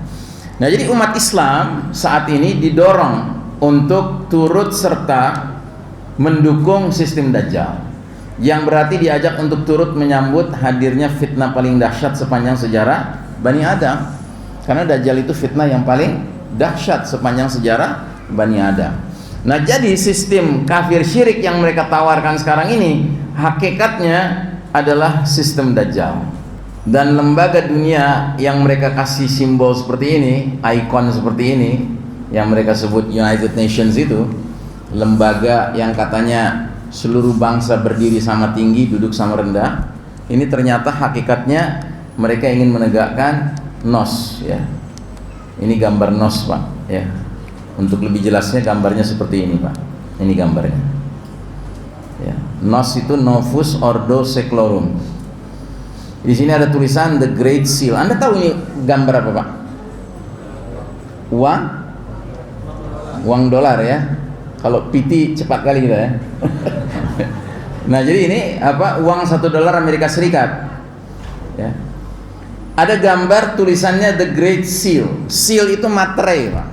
Nah, jadi umat Islam saat ini didorong untuk turut serta mendukung sistem Dajjal, yang berarti diajak untuk turut menyambut hadirnya fitnah paling dahsyat sepanjang sejarah Bani Adam. Karena Dajjal itu fitnah yang paling dahsyat sepanjang sejarah Bani Adam. Nah, jadi sistem kafir syirik yang mereka tawarkan sekarang ini hakikatnya adalah sistem Dajjal. Dan lembaga dunia yang mereka kasih simbol seperti ini, ikon seperti ini, yang mereka sebut United Nations itu, lembaga yang katanya seluruh bangsa berdiri sama tinggi, duduk sama rendah, ini ternyata hakikatnya mereka ingin menegakkan nos, ya. Ini gambar nos, Pak, ya. Untuk lebih jelasnya gambarnya seperti ini, Pak. Ini gambarnya. Ya. Nos itu Novus Ordo Seclorum. Di sini ada tulisan The Great Seal. Anda tahu ini gambar apa, Pak? Uang dolar ya. Kalau PT cepat kali kita ya. Nah, jadi ini apa? Uang $1 Amerika Serikat. Ya. Ada gambar tulisannya The Great Seal. Seal itu materai, Pak,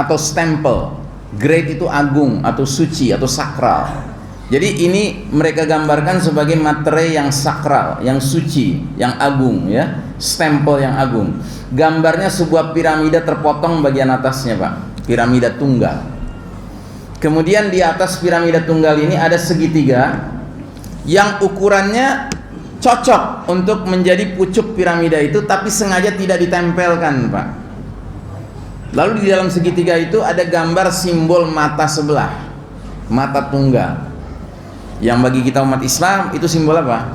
atau stempel. Great itu agung atau suci atau sakral. Jadi ini mereka gambarkan sebagai materai yang sakral, yang suci, yang agung, ya, stempel yang agung. Gambarnya sebuah piramida terpotong bagian atasnya, Pak, piramida tunggal. Kemudian di atas piramida tunggal ini ada segitiga yang ukurannya cocok untuk menjadi pucuk piramida itu, tapi sengaja tidak ditempelkan, Pak. Lalu di dalam segitiga itu ada gambar simbol mata sebelah, mata tunggal. Yang bagi kita umat Islam itu simbol apa?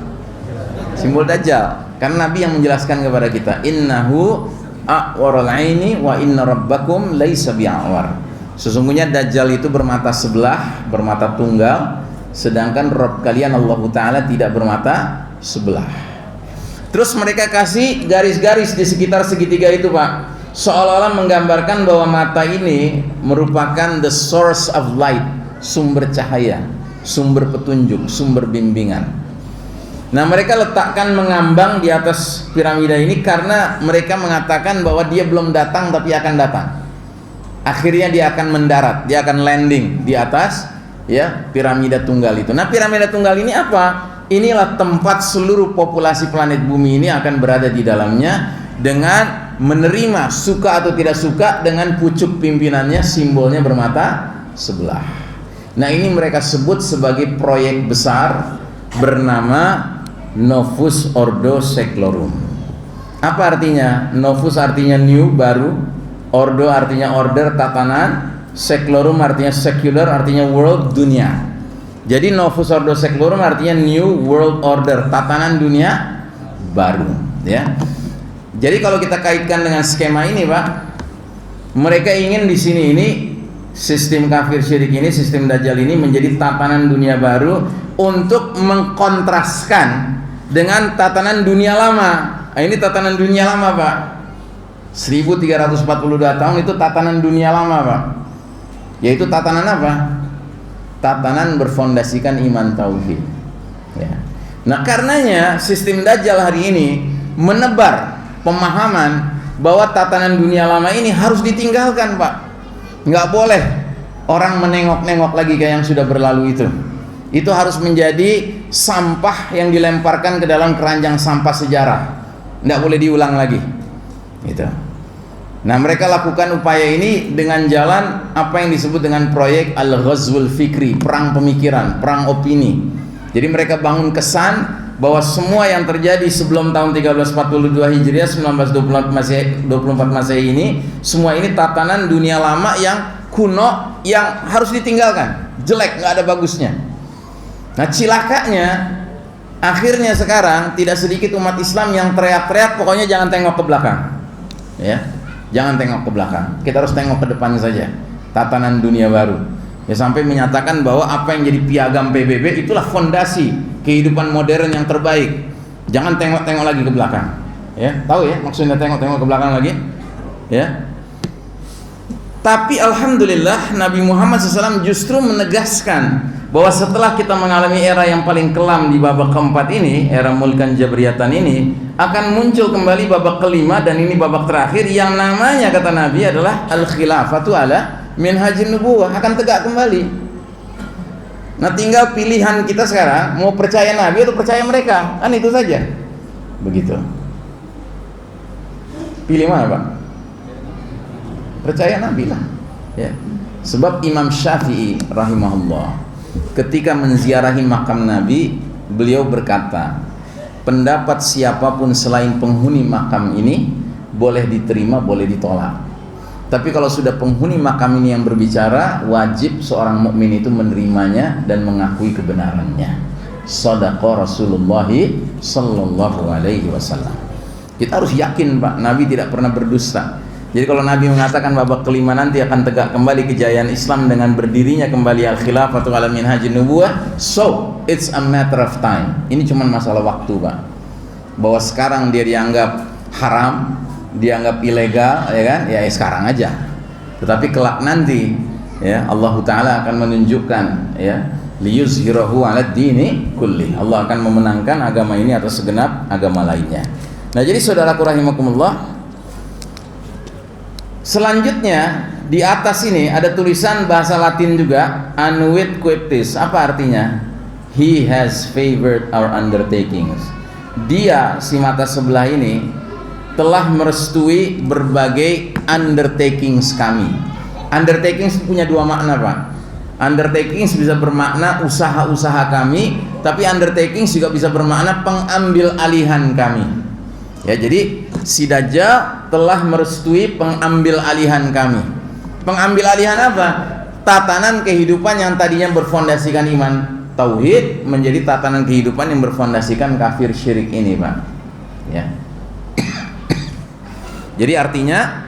Simbol Dajjal. Karena Nabi yang menjelaskan kepada kita, innahu a'warul aini wa inna rabbakum laisa bi'awar. Sesungguhnya Dajjal itu bermata sebelah, bermata tunggal, sedangkan Rabb kalian Allah Ta'ala tidak bermata sebelah. Terus mereka kasih garis-garis di sekitar segitiga itu, Pak, seolah-olah menggambarkan bahwa mata ini merupakan the source of light, sumber cahaya, sumber petunjuk, sumber bimbingan. Nah, mereka letakkan mengambang di atas piramida ini karena mereka mengatakan bahwa dia belum datang tapi akan datang. Akhirnya dia akan mendarat, dia akan landing di atas, ya, piramida tunggal itu. Nah, piramida tunggal ini apa? inilah tempat seluruh populasi planet bumi ini akan berada di dalamnya, dengan menerima suka atau tidak suka dengan pucuk pimpinannya, simbolnya bermata sebelah. Nah, ini mereka sebut sebagai proyek besar bernama Novus Ordo Seclorum. Apa artinya? Novus artinya new, baru. Ordo artinya order, tatanan. Seclorum artinya secular, artinya world, dunia. Jadi Novus Ordo Seclorum artinya new world order, tatanan dunia baru, ya. Jadi kalau kita kaitkan dengan skema ini, Pak, mereka ingin di sini ini sistem kafir syirik ini, sistem dajjal ini menjadi tatanan dunia baru untuk mengkontraskan dengan tatanan dunia lama. Nah, ini tatanan dunia lama, Pak. 1342 tahun itu tatanan dunia lama, Pak. Yaitu tatanan apa? Tatanan berfondasikan iman tauhid, ya. Nah, karenanya sistem dajjal hari ini menebar pemahaman bahwa tatanan dunia lama ini harus ditinggalkan, Pak. Nggak boleh orang menengok-nengok lagi kayak yang sudah berlalu itu. Itu harus menjadi sampah yang dilemparkan ke dalam keranjang sampah sejarah. Nggak boleh diulang lagi. Gitu. Nah, mereka lakukan upaya ini dengan jalan apa yang disebut dengan proyek Al-Ghazwul Fikri, perang pemikiran, perang opini. Jadi mereka bangun kesan bahwa semua yang terjadi sebelum tahun 1342 Hijriah 1924 Masehi ini, semua ini tatanan dunia lama yang kuno, yang harus ditinggalkan, jelek, nggak ada bagusnya. Nah, cilakanya akhirnya sekarang tidak sedikit umat Islam yang teriak-teriak, pokoknya jangan tengok ke belakang, ya. Jangan tengok ke belakang, kita harus tengok ke depan saja, tatanan dunia baru. Ya, sampai menyatakan bahwa apa yang jadi piagam PBB itulah fondasi kehidupan modern yang terbaik. Jangan tengok-tengok lagi ke belakang. Ya, tahu ya maksudnya tengok-tengok ke belakang lagi? Ya. Tapi alhamdulillah Nabi Muhammad SAW justru menegaskan bahwa setelah kita mengalami era yang paling kelam di babak keempat ini, era mulkan jabriyatan ini, akan muncul kembali babak kelima, dan ini babak terakhir yang namanya, kata Nabi, adalah al-khilafatu ala minhajin nubuwah, akan tegak kembali. Nah, tinggal pilihan kita sekarang mau percaya Nabi atau percaya mereka, kan itu saja. Begitu. Pilih mana, Pak? Percaya Nabi lah, ya. Sebab Imam Syafi'i rahimahullah ketika menziarahi makam Nabi, beliau berkata, pendapat siapapun selain penghuni makam ini boleh diterima, boleh ditolak. Tapi kalau sudah penghuni makam ini yang berbicara, wajib seorang mukmin itu menerimanya dan mengakui kebenarannya. Shadaqa Rasulullah sallallahu alaihi wasallam. Kita harus yakin, Pak, Nabi tidak pernah berdusta. Jadi kalau Nabi mengatakan babak kelima nanti akan tegak kembali kejayaan Islam dengan berdirinya kembali al-khilafatu ala minhajin nubuwah, so it's a matter of time. Ini cuma masalah waktu, Pak. Bahwa sekarang dia dianggap haram, dianggap ilegal, ya kan? Ya sekarang aja. Tetapi kelak nanti, ya, Allah Taala akan menunjukkan, ya, liyuzhirahu 'alad dini kulli. Allah akan memenangkan agama ini atas segenap agama lainnya. Nah, jadi saudaraku rahimakumullah, selanjutnya di atas ini ada tulisan bahasa Latin juga, Anuit Quiptis. Apa artinya? He has favored our undertakings. Dia, si mata sebelah ini, telah merestui berbagai undertakings kami. Undertakings punya dua makna, Pak. Undertakings bisa bermakna usaha-usaha kami, tapi undertakings juga bisa bermakna pengambil alihan kami. Ya, jadi si Dajjal telah merestui pengambil alihan kami. Pengambil alihan apa? Tatanan kehidupan yang tadinya berfondasikan iman tauhid menjadi tatanan kehidupan yang berfondasikan kafir syirik ini, Pak. Ya. Jadi artinya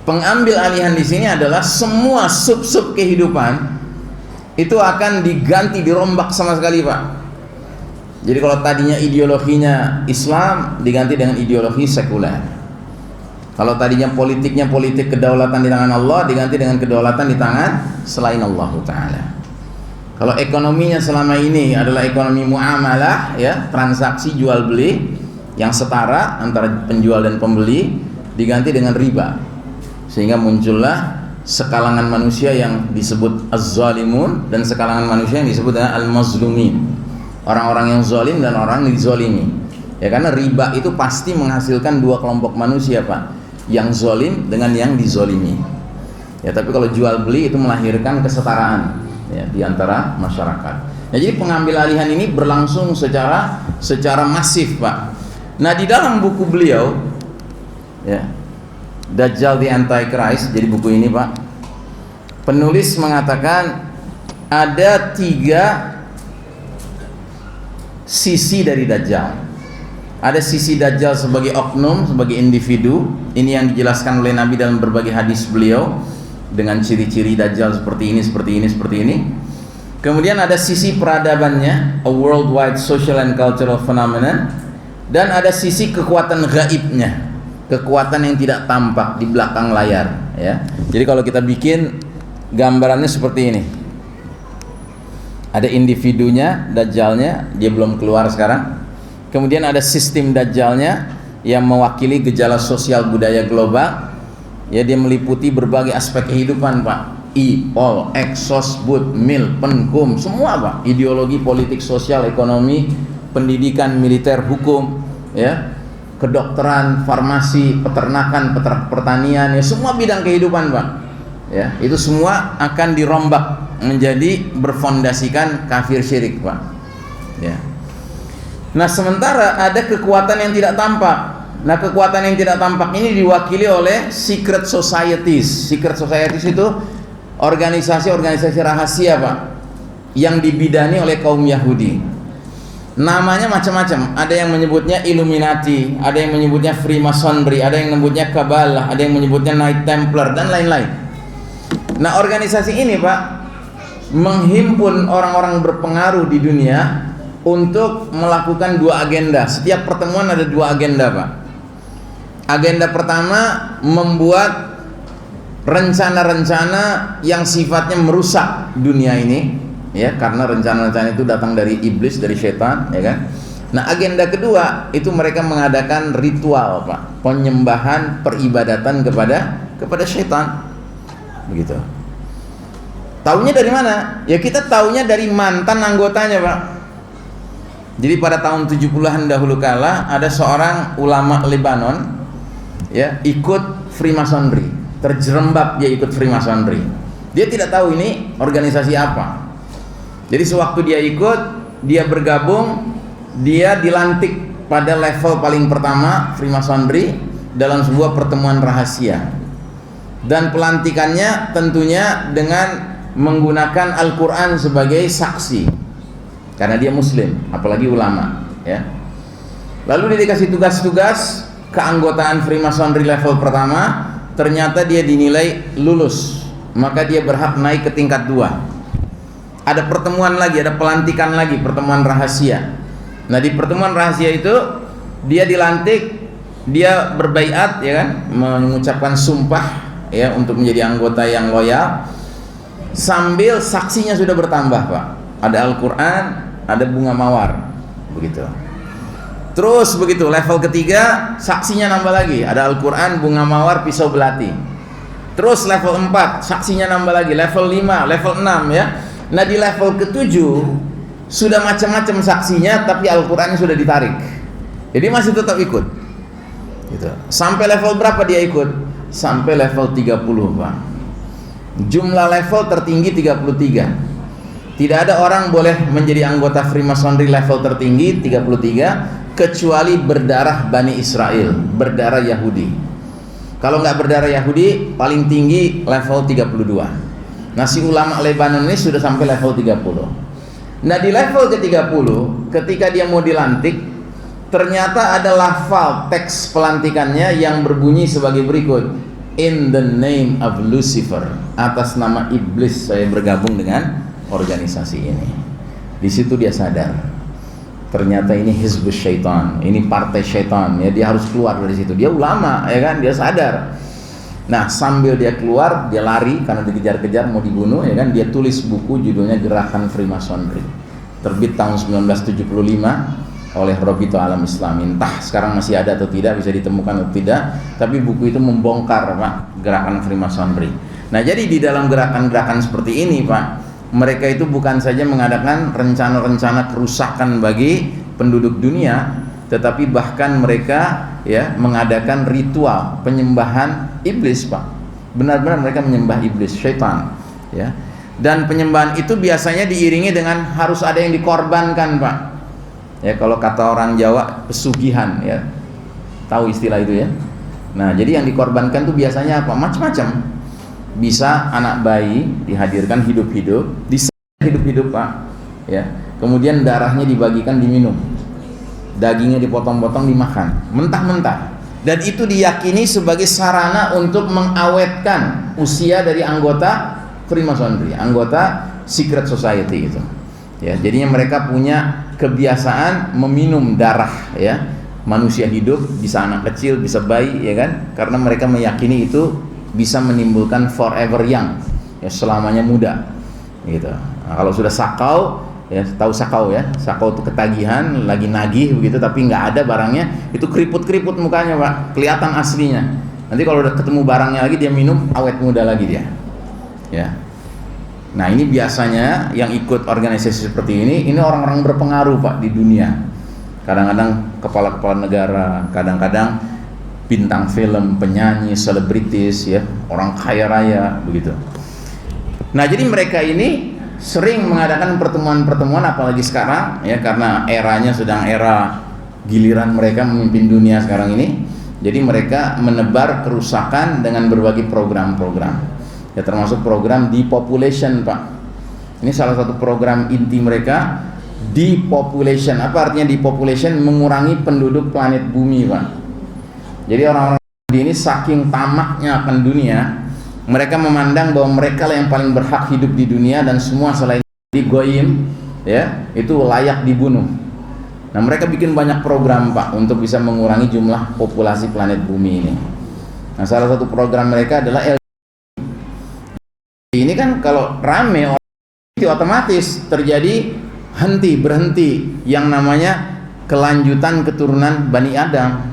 pengambil alihan di sini adalah semua sub-sub kehidupan itu akan diganti, dirombak sama sekali, Pak. Jadi kalau tadinya ideologinya Islam diganti dengan ideologi sekuler. Kalau tadinya politiknya politik kedaulatan di tangan Allah diganti dengan kedaulatan di tangan selain Allah Ta'ala. Kalau ekonominya selama ini adalah ekonomi muamalah, ya, transaksi jual beli yang setara antara penjual dan pembeli, diganti dengan riba. Sehingga muncullah sekalangan manusia yang disebut az-zalimun dan sekalangan manusia yang disebut dengan al-mazlumin. orang-orang yang zalim dan orang yang dizalimi. Ya, karena riba itu pasti menghasilkan dua kelompok manusia, Pak, yang zalim dengan yang dizalimi. Ya, tapi kalau jual beli itu melahirkan kesetaraan ya di antara masyarakat. Nah, jadi pengambil alihan ini berlangsung secara masif, Pak. Nah, di dalam buku beliau ya, Dajjal the Antichrist, jadi buku ini, Pak, penulis mengatakan ada 3 sisi dari Dajjal. Ada sisi Dajjal sebagai oknum, sebagai individu. Ini yang dijelaskan oleh Nabi dalam berbagai hadis beliau dengan ciri-ciri Dajjal seperti ini, seperti ini, seperti ini. Kemudian ada sisi peradabannya, a worldwide social and cultural phenomenon. Dan ada sisi kekuatan gaibnya, kekuatan yang tidak tampak di belakang layar ya. Jadi kalau kita bikin gambarannya seperti ini. Ada individunya, Dajjalnya, dia belum keluar sekarang. Kemudian ada sistem Dajjalnya yang mewakili gejala sosial budaya global. Ya, dia meliputi berbagai aspek kehidupan, Pak. All, exos, bud, mil, penkum, semua, Pak. Ideologi, politik, sosial, ekonomi, pendidikan, militer, hukum, ya, kedokteran, farmasi, peternakan, pertanian, ya, semua bidang kehidupan, Pak. Ya, itu semua akan dirombak menjadi berfondasikan kafir syirik, Pak. Ya. Nah, sementara ada kekuatan yang tidak tampak. Nah, kekuatan yang tidak tampak ini diwakili oleh secret societies. Secret societies itu organisasi-organisasi rahasia, Pak, yang dibidani oleh kaum Yahudi. Namanya macam-macam. Ada yang menyebutnya Illuminati, ada yang menyebutnya Freemasonry, ada yang menyebutnya Kabbalah, ada yang menyebutnya Knight Templar, dan lain-lain. Nah, organisasi ini, Pak, menghimpun orang-orang berpengaruh di dunia untuk melakukan 2 agenda. Setiap pertemuan ada 2 agenda, Pak. Agenda pertama, membuat rencana-rencana yang sifatnya merusak dunia ini, ya, karena rencana-rencana itu datang dari iblis, dari setan, ya kan. Nah, agenda kedua itu mereka mengadakan ritual, Pak, penyembahan, peribadatan kepada setan, begitu. Taunya dari mana? Ya, kita taunya dari mantan anggotanya, Pak. Jadi pada tahun 70-an dahulu kala ada seorang ulama Lebanon, ya, ikut Freemasonry, terjerembab dia ikut Freemasonry. Dia tidak tahu ini organisasi apa. Jadi sewaktu dia ikut, dia bergabung, dia dilantik pada level paling pertama Freemasonry dalam sebuah pertemuan rahasia. Dan pelantikannya tentunya dengan menggunakan Al-Quran sebagai saksi, karena dia muslim, apalagi ulama, ya. Lalu dia dikasih tugas-tugas keanggotaan Freemasonry level pertama. Ternyata dia dinilai lulus, maka dia berhak naik ke tingkat 2. Ada pertemuan lagi, ada pelantikan lagi, pertemuan rahasia. Nah, di pertemuan rahasia itu dia dilantik, dia berbaiat, ya kan, mengucapkan sumpah, ya, untuk menjadi anggota yang loyal. Sambil saksinya sudah bertambah, Pak. Ada Al-Quran, ada bunga mawar, begitu. Terus begitu, level ketiga saksinya nambah lagi, ada Al-Quran, bunga mawar, pisau belati. Terus level 4 saksinya nambah lagi, level 5, level 6, ya. Nah, di level ke-7 sudah macam-macam saksinya, tapi Al-Qurannya sudah ditarik. Jadi masih tetap ikut, gitu. Sampai level berapa dia ikut? Sampai level 30, Pak. Jumlah level tertinggi 33. Tidak ada orang boleh menjadi anggota Freemasonry level tertinggi 33 kecuali berdarah Bani Israel, berdarah Yahudi. Kalau nggak berdarah Yahudi, paling tinggi level 32. Nah, si ulama Lebanon ini sudah sampai level 30. Nah, di level ke-30 ketika dia mau dilantik, ternyata ada lafal teks pelantikannya yang berbunyi sebagai berikut: in the name of Lucifer, atas nama iblis saya bergabung dengan organisasi ini. Di situ dia sadar, ternyata ini hizbus syaitan, ini partai syaitan, ya, dia harus keluar dari situ. Dia ulama, ya kan, dia sadar. Nah, sambil dia keluar, dia lari karena dikejar-kejar mau dibunuh, ya kan, dia tulis buku judulnya Gerakan Freemasonry, terbit tahun 1975 oleh Robito Alam Islam. Entah sekarang masih ada atau tidak, bisa ditemukan atau tidak, tapi buku itu membongkar, Pak, gerakan Freemasonry. Nah, jadi di dalam gerakan-gerakan seperti ini, Pak, mereka itu bukan saja mengadakan rencana-rencana kerusakan bagi penduduk dunia, tetapi bahkan mereka ya mengadakan ritual penyembahan iblis, Pak. Benar-benar mereka menyembah iblis, syaitan, ya. Dan penyembahan itu biasanya diiringi dengan harus ada yang dikorbankan, Pak. Ya, kalau kata orang Jawa pesugihan, ya. Tahu istilah itu ya. Nah, jadi yang dikorbankan itu biasanya apa? Macam-macam. Bisa anak bayi dihadirkan hidup-hidup, hidup-hidup, Pak, ya. Kemudian darahnya dibagikan diminum, dagingnya dipotong-potong dimakan mentah-mentah, dan itu diyakini sebagai sarana untuk mengawetkan usia dari anggota Freemasonry, anggota secret society itu, ya. Jadinya mereka punya kebiasaan meminum darah, ya, manusia hidup, bisa anak kecil, bisa bayi, ya kan, karena mereka meyakini itu bisa menimbulkan forever young, ya, selamanya muda, gitu. Nah, kalau sudah sakau, ya, tahu sakau ya, sakau itu ketagihan, lagi nagih begitu, tapi nggak ada barangnya, itu keriput-keriput mukanya, Pak, kelihatan aslinya. Nanti kalau udah ketemu barangnya lagi, dia minum, awet muda lagi dia, ya. Nah, ini biasanya yang ikut organisasi seperti ini orang-orang berpengaruh, Pak, di dunia. Kadang-kadang kepala-kepala negara, kadang-kadang bintang film, penyanyi, selebritis, ya, orang kaya raya begitu. Nah, jadi mereka ini sering mengadakan pertemuan-pertemuan, apalagi sekarang, ya, karena eranya sedang era giliran mereka memimpin dunia sekarang ini. Jadi mereka menebar kerusakan dengan berbagai program-program, ya, termasuk program depopulation, Pak. Ini salah satu program inti mereka, depopulation. Apa artinya depopulation? Mengurangi penduduk planet bumi, Pak. Jadi orang-orang ini saking tamaknya akan dunia, mereka memandang bahwa mereka lah yang paling berhak hidup di dunia, dan semua selain di goyim, ya, itu layak dibunuh. Nah, mereka bikin banyak program, Pak, untuk bisa mengurangi jumlah populasi planet bumi ini. Nah, salah satu program mereka adalah ini kan kalau rame itu otomatis terjadi berhenti yang namanya kelanjutan keturunan Bani Adam.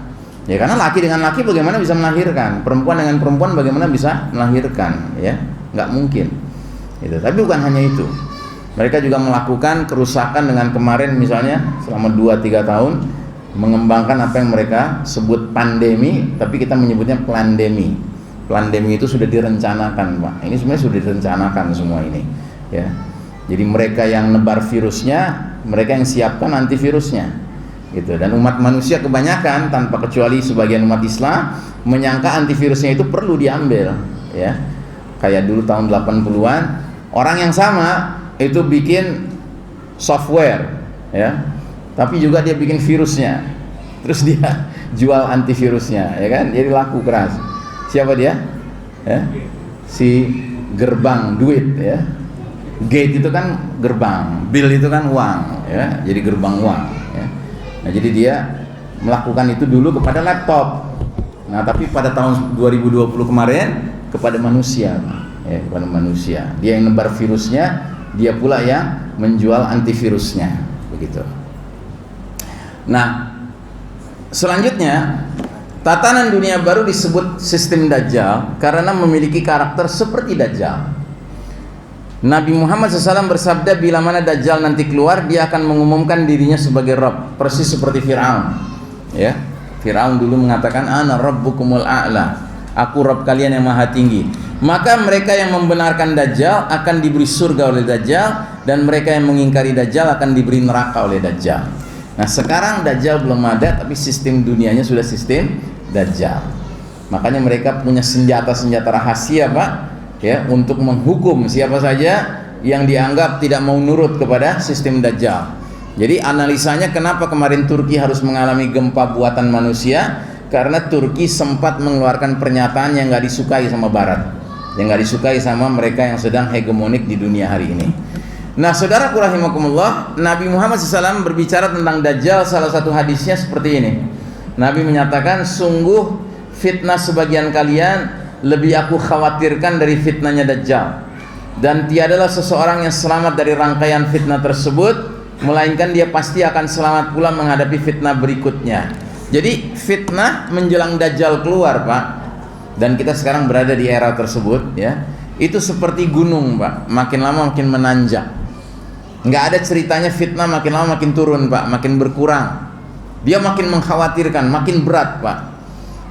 Ya, karena laki dengan laki bagaimana bisa melahirkan, perempuan dengan perempuan bagaimana bisa melahirkan, ya, nggak mungkin. Itu. Tapi bukan hanya itu, mereka juga melakukan kerusakan dengan kemarin misalnya selama 2-3 tahun mengembangkan apa yang mereka sebut pandemi, tapi kita menyebutnya plandemi. Plandemi itu sudah direncanakan, Pak. Ini sebenarnya sudah direncanakan semua ini, ya. Jadi mereka yang nebar virusnya, mereka yang siapkan antivirusnya. Gitu. Dan umat manusia kebanyakan tanpa kecuali sebagian umat Islam menyangka antivirusnya itu perlu diambil, ya. Kayak dulu tahun 80-an orang yang sama itu bikin software, ya, tapi juga dia bikin virusnya, terus dia jual antivirusnya, ya kan, jadi laku keras. Siapa dia? Ya? Si gerbang duit, ya. Gate itu kan gerbang, bill itu kan uang, ya, jadi gerbang uang, ya. Nah, jadi dia melakukan itu dulu kepada laptop. Nah, tapi pada tahun 2020 kemarin kepada manusia, ya, kepada manusia. Dia yang nebar virusnya, dia pula yang menjual antivirusnya, begitu. Nah, selanjutnya tatanan dunia baru disebut sistem Dajjal karena memiliki karakter seperti Dajjal. Nabi Muhammad SAW bersabda, bila mana Dajjal nanti keluar, dia akan mengumumkan dirinya sebagai Rabb, persis seperti Fir'aun, ya. Fir'aun dulu mengatakan, ana rabbukumul a'la, aku Rabb kalian yang maha tinggi. Maka mereka yang membenarkan Dajjal akan diberi surga oleh Dajjal, dan mereka yang mengingkari Dajjal akan diberi neraka oleh Dajjal. Nah, sekarang Dajjal belum ada, tapi sistem dunianya sudah sistem Dajjal. Makanya mereka punya senjata-senjata rahasia, Pak, ya, untuk menghukum siapa saja yang dianggap tidak mau nurut kepada sistem Dajjal. Jadi analisanya kenapa kemarin Turki harus mengalami gempa buatan manusia, karena Turki sempat mengeluarkan pernyataan yang nggak disukai sama Barat, yang nggak disukai sama mereka yang sedang hegemonik di dunia hari ini. Nah, saudaraku rahimakumullah, Nabi Muhammad SAW berbicara tentang Dajjal, salah satu hadisnya seperti ini. Nabi menyatakan, sungguh fitnah sebagian kalian lebih aku khawatirkan dari fitnahnya Dajjal, dan tiadalah seseorang yang selamat dari rangkaian fitnah tersebut, melainkan dia pasti akan selamat pula menghadapi fitnah berikutnya. Jadi fitnah menjelang Dajjal keluar, Pak, dan kita sekarang berada di era tersebut, ya. itu seperti gunung, Pak, makin lama makin menanjak. Nggak ada ceritanya fitnah makin lama makin turun, Pak, makin berkurang. Dia makin mengkhawatirkan, makin berat, Pak.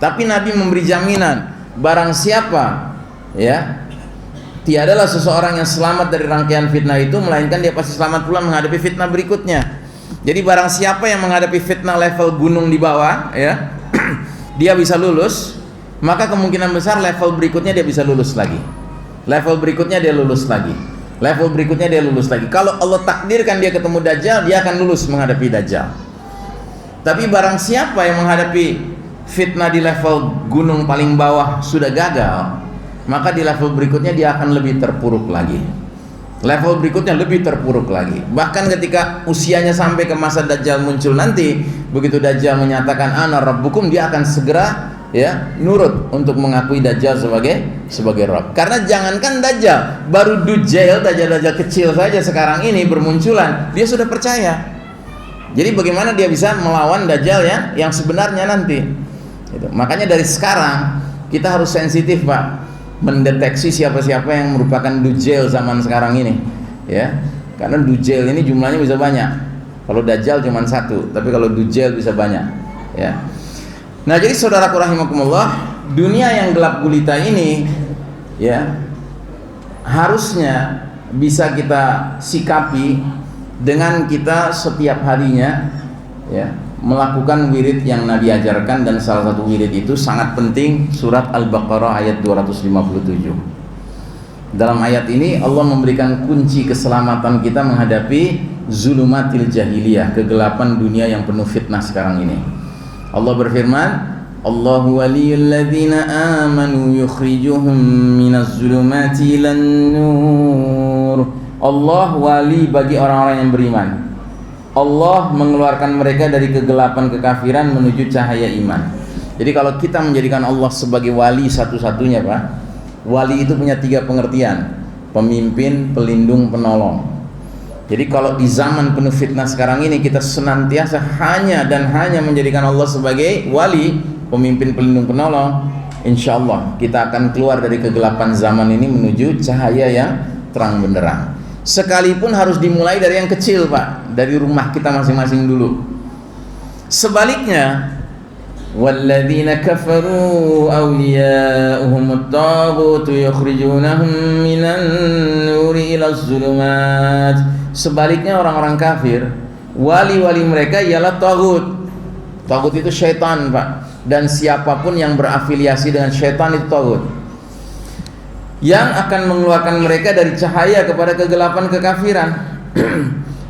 Tapi Nabi memberi jaminan, barang siapa ya, tiadalah seseorang yang selamat dari rangkaian fitnah itu, melainkan dia pasti selamat pula menghadapi fitnah berikutnya. Jadi barang siapa yang menghadapi fitnah level gunung di bawah ya, dia bisa lulus, maka kemungkinan besar level berikutnya dia bisa lulus lagi. Level berikutnya dia lulus lagi. Level berikutnya dia lulus lagi. Kalau Allah takdirkan dia ketemu Dajjal, dia akan lulus menghadapi Dajjal. Tapi barang siapa yang menghadapi fitnah di level gunung paling bawah sudah gagal, maka di level berikutnya dia akan lebih terpuruk lagi. Level berikutnya lebih terpuruk lagi. Bahkan ketika usianya sampai ke masa Dajjal muncul nanti, begitu Dajjal menyatakan ana rabbukum, dia akan segera ya nurut untuk mengakui Dajjal sebagai Rabb. Karena jangankan Dajjal, baru Dujjal, Dajjal kecil saja sekarang ini bermunculan, dia sudah percaya. Jadi bagaimana dia bisa melawan Dajjal ya yang sebenarnya nanti gitu. Makanya dari sekarang kita harus sensitif, Pak, mendeteksi siapa-siapa yang merupakan Dujjal zaman sekarang ini ya. Karena Dujjal ini jumlahnya bisa banyak. Kalau Dajjal cuma satu, tapi kalau Dujjal bisa banyak ya. Nah, jadi saudaraku rahimakumullah, dunia yang gelap gulita ini ya harusnya bisa kita sikapi dengan kita setiap harinya ya melakukan wirid yang Nabi ajarkan, dan salah satu wirid itu sangat penting, surat Al-Baqarah ayat 257. Dalam ayat ini Allah memberikan kunci keselamatan kita menghadapi zulumatil jahiliyah, kegelapan dunia yang penuh fitnah sekarang ini. Allah berfirman, Allahu waliyul ladzina amanu yukhrijuhum minaz zulumati ilan nur. Allah wali bagi orang-orang yang beriman. Allah mengeluarkan mereka dari kegelapan kekafiran menuju cahaya iman. Jadi kalau kita menjadikan Allah sebagai wali satu-satunya, Pak, wali itu punya 3 pengertian: pemimpin, pelindung, penolong. Jadi kalau di zaman penuh fitnah sekarang ini kita senantiasa hanya dan hanya menjadikan Allah sebagai wali, pemimpin, pelindung, penolong, insya Allah kita akan keluar dari kegelapan zaman ini menuju cahaya yang terang benderang. Sekalipun harus dimulai dari yang kecil, Pak, dari rumah kita masing-masing dulu. Sebaliknya, walladzina kafaru awliya'uhumut taghut yukhrijunahum minan nuri ilaz zulumat. Sebaliknya orang-orang kafir, wali-wali mereka ialah taghut. Taghut itu syaitan, Pak, dan siapapun yang berafiliasi dengan syaitan itu taghut, yang akan mengeluarkan mereka dari cahaya kepada kegelapan kekafiran.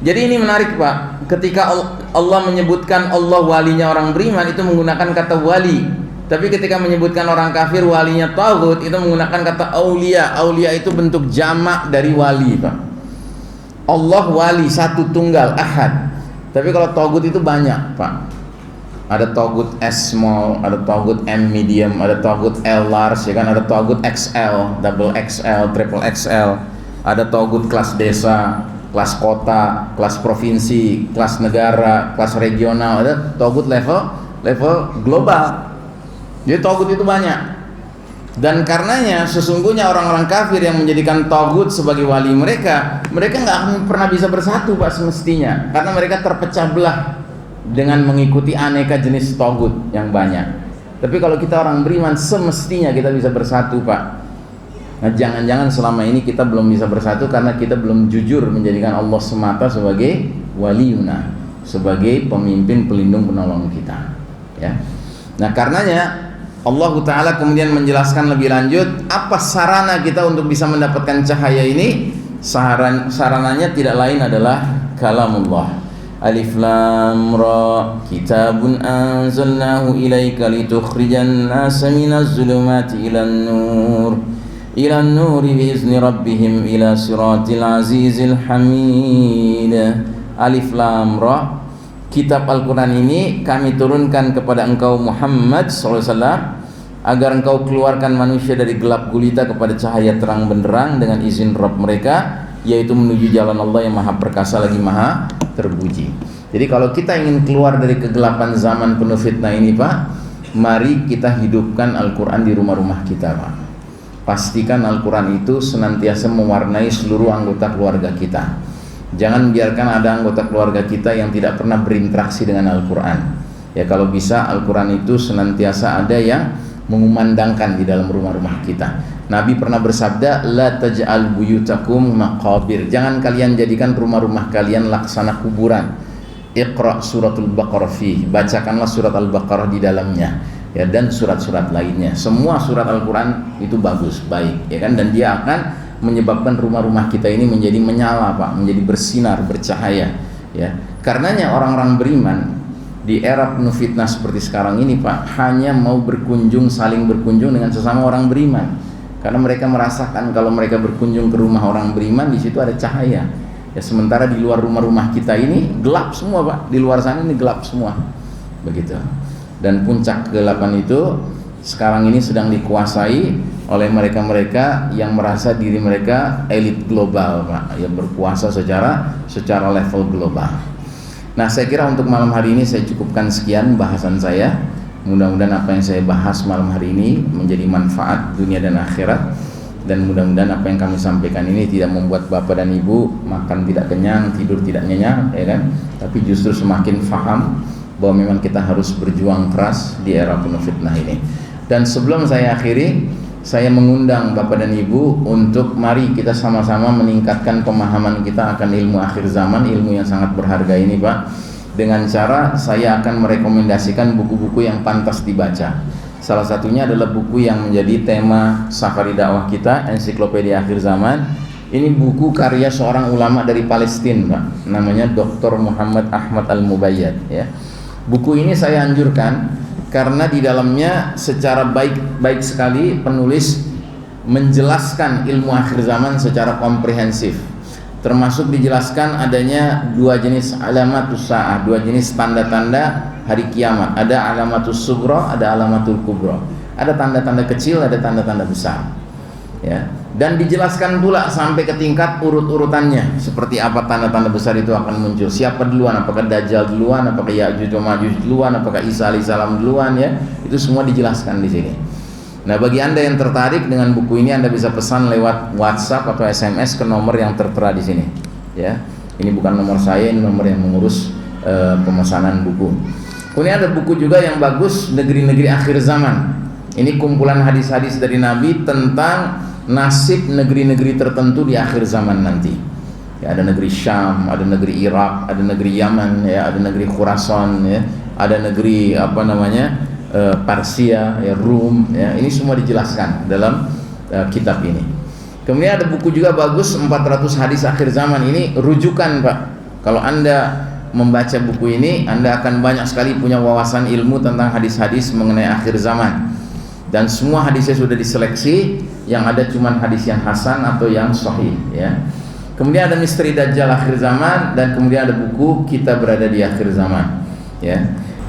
Jadi ini menarik, Pak, ketika Allah menyebutkan Allah walinya orang beriman itu menggunakan kata wali, tapi ketika menyebutkan orang kafir walinya taghut itu menggunakan kata aulia. Aulia itu bentuk jamak dari wali, Pak. Allah wali satu tunggal ahad, tapi kalau taghut itu banyak, Pak. Ada togut S small, ada togut M medium, ada togut L large, ya kan? Ada togut XL, double XL, triple XL. Ada togut kelas desa, kelas kota, kelas provinsi, kelas negara, kelas regional. Ada togut level global. Jadi togut itu banyak. Dan karenanya sesungguhnya orang-orang kafir yang menjadikan togut sebagai wali mereka nggak akan pernah bisa bersatu, Pak, semestinya, karena mereka terpecah belah dengan mengikuti aneka jenis togut yang banyak. Tapi kalau kita orang beriman semestinya kita bisa bersatu, Pak. Nah, jangan-jangan selama ini kita belum bisa bersatu karena kita belum jujur menjadikan Allah semata sebagai waliuna, sebagai pemimpin, pelindung, penolong kita ya. Nah, karenanya Allah Ta'ala kemudian menjelaskan lebih lanjut apa sarana kita untuk bisa mendapatkan cahaya ini. Sarananya tidak lain adalah kalamullah. Alif Lam Ra, kitabun anzalnahu ilaika litukhrijan nasa minaz zulumati ilan nuri biizni rabbihim ila siratil azizil hamid. Alif Lam Ra, kitab Al-Quran ini kami turunkan kepada engkau Muhammad SAW agar engkau keluarkan manusia dari gelap gulita kepada cahaya terang benderang dengan izin Rabb mereka, yaitu menuju jalan Allah yang maha perkasa lagi maha terpuji. Jadi kalau kita ingin keluar dari kegelapan zaman penuh fitnah ini, Pak, mari kita hidupkan Al-Quran di rumah-rumah kita, Pak. pastikan Al-Quran itu senantiasa mewarnai seluruh anggota keluarga kita. Jangan biarkan ada anggota keluarga kita yang tidak pernah berinteraksi dengan Al-Quran. Ya, kalau bisa Al-Quran itu senantiasa ada yang mengumandangkan di dalam rumah-rumah kita. Nabi pernah bersabda, la taj'al buyutakum maqabir. Jangan kalian jadikan rumah-rumah kalian laksana kuburan. Iqra suratul Baqarah fi. Bacakanlah surat Al-Baqarah di dalamnya. Ya, dan surat-surat lainnya. Semua surat Al-Quran itu bagus, baik, ya kan? Dan dia akan menyebabkan rumah-rumah kita ini menjadi menyala, Pak, menjadi bersinar, bercahaya. Ya, karenanya orang-orang beriman di era penuh fitnah seperti sekarang ini, Pak, hanya mau berkunjung, saling berkunjung dengan sesama orang beriman. Karena mereka merasakan kalau mereka berkunjung ke rumah orang beriman, di situ ada cahaya. Ya, sementara di luar rumah-rumah kita ini gelap semua, Pak. Di luar sana ini gelap semua. Begitu. Dan puncak kegelapan itu sekarang ini sedang dikuasai oleh mereka-mereka yang merasa diri mereka elit global, Pak, yang berkuasa secara level global. Nah, saya kira untuk malam hari ini saya cukupkan sekian bahasan saya. Mudah-mudahan apa yang saya bahas malam hari ini menjadi manfaat dunia dan akhirat, dan mudah-mudahan apa yang kami sampaikan ini tidak membuat bapak dan ibu makan tidak kenyang, tidur tidak nyenyak, ya kan? Tapi justru semakin faham bahwa memang kita harus berjuang keras di era penuh fitnah ini. Dan sebelum saya akhiri, saya mengundang bapak dan ibu untuk mari kita sama-sama meningkatkan pemahaman kita akan ilmu akhir zaman, ilmu yang sangat berharga ini, Pak. Dengan cara saya akan merekomendasikan buku-buku yang pantas dibaca. Salah satunya adalah buku yang menjadi tema safari dakwah kita, Ensiklopedia Akhir Zaman. Ini buku karya seorang ulama dari Palestina, Pak. Namanya Dr. Muhammad Ahmad Al-Mubayyad, ya. Buku ini saya anjurkan karena di dalamnya secara baik sekali penulis menjelaskan ilmu akhir zaman secara komprehensif. Termasuk dijelaskan adanya dua jenis alamatus sa'ah, dua jenis tanda-tanda hari kiamat. Ada alamatus sughra, ada alamatul kubra. Ada tanda-tanda kecil, ada tanda-tanda besar. Ya. Dan dijelaskan pula sampai ke tingkat urut-urutannya, seperti apa tanda-tanda besar itu akan muncul. Siapa duluan? Apakah Dajjal duluan? Apakah Ya'juj wa Ma'juj duluan? Apakah Isa alaihissalam duluan? Ya, itu semua dijelaskan di sini. Nah, bagi Anda yang tertarik dengan buku ini, Anda bisa pesan lewat WhatsApp atau SMS ke nomor yang tertera di sini. Ya, ini bukan nomor saya, ini nomor yang mengurus pemesanan buku. Kemudian ada buku juga yang bagus, Negeri-negeri Akhir Zaman. Ini kumpulan hadis-hadis dari Nabi tentang nasib negeri-negeri tertentu di akhir zaman nanti. Ya, ada negeri Syam, ada negeri Irak, ada negeri Yaman, ya, ada negeri Khurasan, ya, ada negeri Persia, ya, Rum, ya. Ini semua dijelaskan dalam kitab ini. Kemudian ada buku juga bagus, 400 hadis akhir zaman. Ini rujukan, Pak. Kalau Anda membaca buku ini, Anda akan banyak sekali punya wawasan ilmu tentang hadis-hadis mengenai akhir zaman. Dan semua hadisnya sudah diseleksi, yang ada cuma hadis yang hasan atau yang sahih, ya. Kemudian ada misteri Dajjal akhir zaman, dan kemudian ada buku Kita Berada di Akhir Zaman, ya.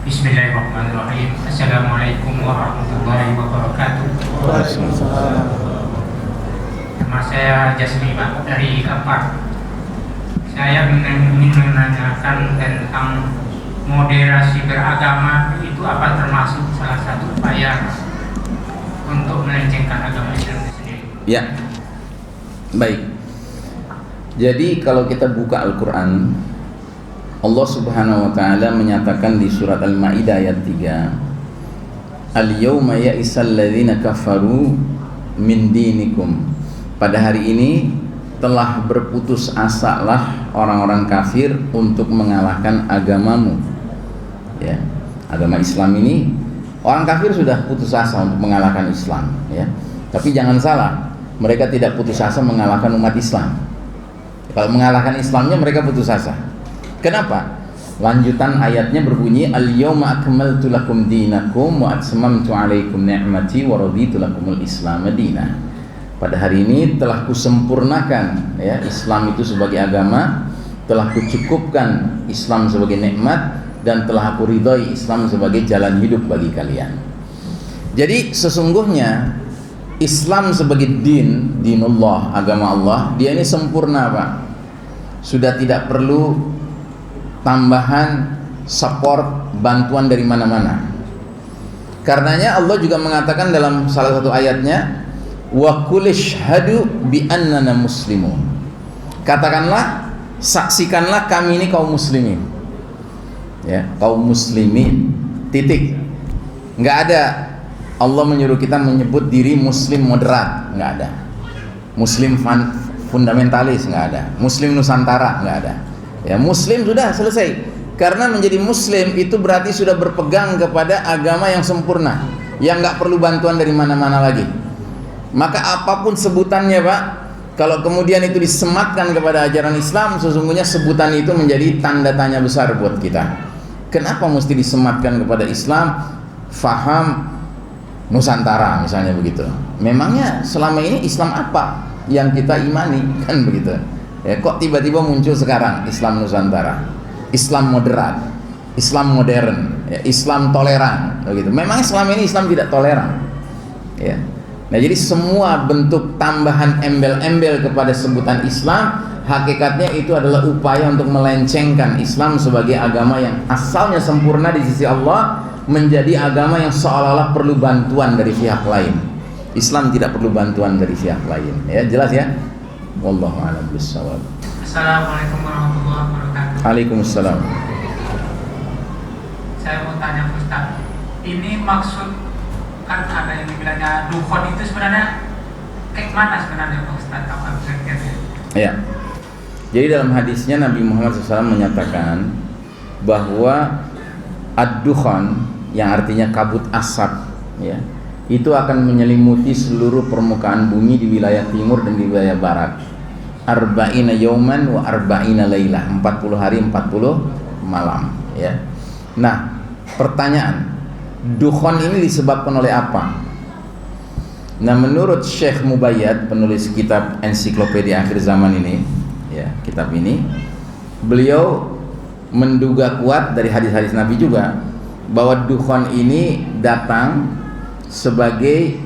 Bismillahirrahmanirrahim. Assalamualaikum warahmatullahi wabarakatuh. Nama saya Jasmi, Pak, dari Kampar. Saya ingin menanyakan tentang moderasi beragama, itu apa termasuk salah satu upaya untuk melencengkan agama Islam itu sendiri? Ya, baik. Jadi kalau kita buka Al-Quran, Allah Subhanahu wa ta'ala menyatakan di surat Al-Ma'idah ayat 3, Al-yawma ya'isal ladzina kafaru min dinikum. Pada hari ini telah berputus asalah orang-orang kafir untuk mengalahkan agamamu. Ya, agama Islam ini orang kafir sudah putus asa untuk mengalahkan Islam, ya. Tapi jangan salah, mereka tidak putus asa mengalahkan umat Islam. Kalau mengalahkan Islamnya mereka putus asa. Kenapa? Lanjutan ayatnya berbunyi, Al-yawma akmaltu lakum dinakum wa atmamtu alaikum ni'mati wa raditu lakumul Islam madinah. Pada hari ini telah kusempurnakan, ya, Islam itu sebagai agama, telah kucukupkan Islam sebagai nikmat, dan telah aku ridhoi Islam sebagai jalan hidup bagi kalian. Jadi sesungguhnya Islam sebagai dinullah, agama Allah, dia ini sempurna, Pak. Sudah tidak perlu tambahan support, bantuan dari mana-mana. Karenanya Allah juga mengatakan dalam salah satu ayatnya, wa qul ishhadu bi annana muslimun. Katakanlah, saksikanlah kami ini kaum muslimin. Ya, kaum muslimin. Titik. Enggak ada Allah menyuruh kita menyebut diri muslim moderat, enggak ada. Muslim fundamentalis, enggak ada. Muslim Nusantara, enggak ada. Ya, muslim sudah selesai. Karena menjadi muslim itu berarti sudah berpegang kepada agama yang sempurna, yang enggak perlu bantuan dari mana-mana lagi. Maka apapun sebutannya, Pak, kalau kemudian itu disematkan kepada ajaran Islam, sesungguhnya sebutan itu menjadi tanda tanya besar buat kita. Kenapa mesti disematkan kepada Islam? Faham Nusantara misalnya begitu. Memangnya selama ini Islam apa yang kita imani, kan begitu? Ya, kok tiba-tiba muncul sekarang Islam Nusantara, Islam moderat, Islam modern, ya, Islam toleran, begitu. Memangnya selama ini Islam tidak toleran? Ya. Nah, jadi semua bentuk tambahan embel-embel kepada sebutan Islam, hakikatnya itu adalah upaya untuk melencengkan Islam sebagai agama yang asalnya sempurna di sisi Allah menjadi agama yang seolah-olah perlu bantuan dari pihak lain. Islam tidak perlu bantuan dari pihak lain. Ya, jelas ya? Wallahu a'lam bishawab. Assalamualaikum warahmatullahi wabarakatuh. Waalaikumsalam. Saya mau tanya Ustaz, ini maksud kan ada yang dibilangnya dukhon itu sebenarnya kayak mana sebenarnya Pak Ustaz? Apa pengertiannya? Ya. Jadi dalam hadisnya Nabi Muhammad SAW menyatakan bahwa ad-dukhan, yang artinya kabut asap, ya, itu akan menyelimuti seluruh permukaan bumi di wilayah timur dan di wilayah barat. Arba'ina yauman wa arba'ina lailah, 40 hari 40 malam, ya. Nah, pertanyaan, dukhan ini disebabkan oleh apa? Nah, menurut Syekh Mubayyad, penulis kitab Ensiklopedia Akhir Zaman ini, ya, kitab ini, beliau menduga kuat dari hadis-hadis Nabi juga bahwa dukhan ini datang sebagai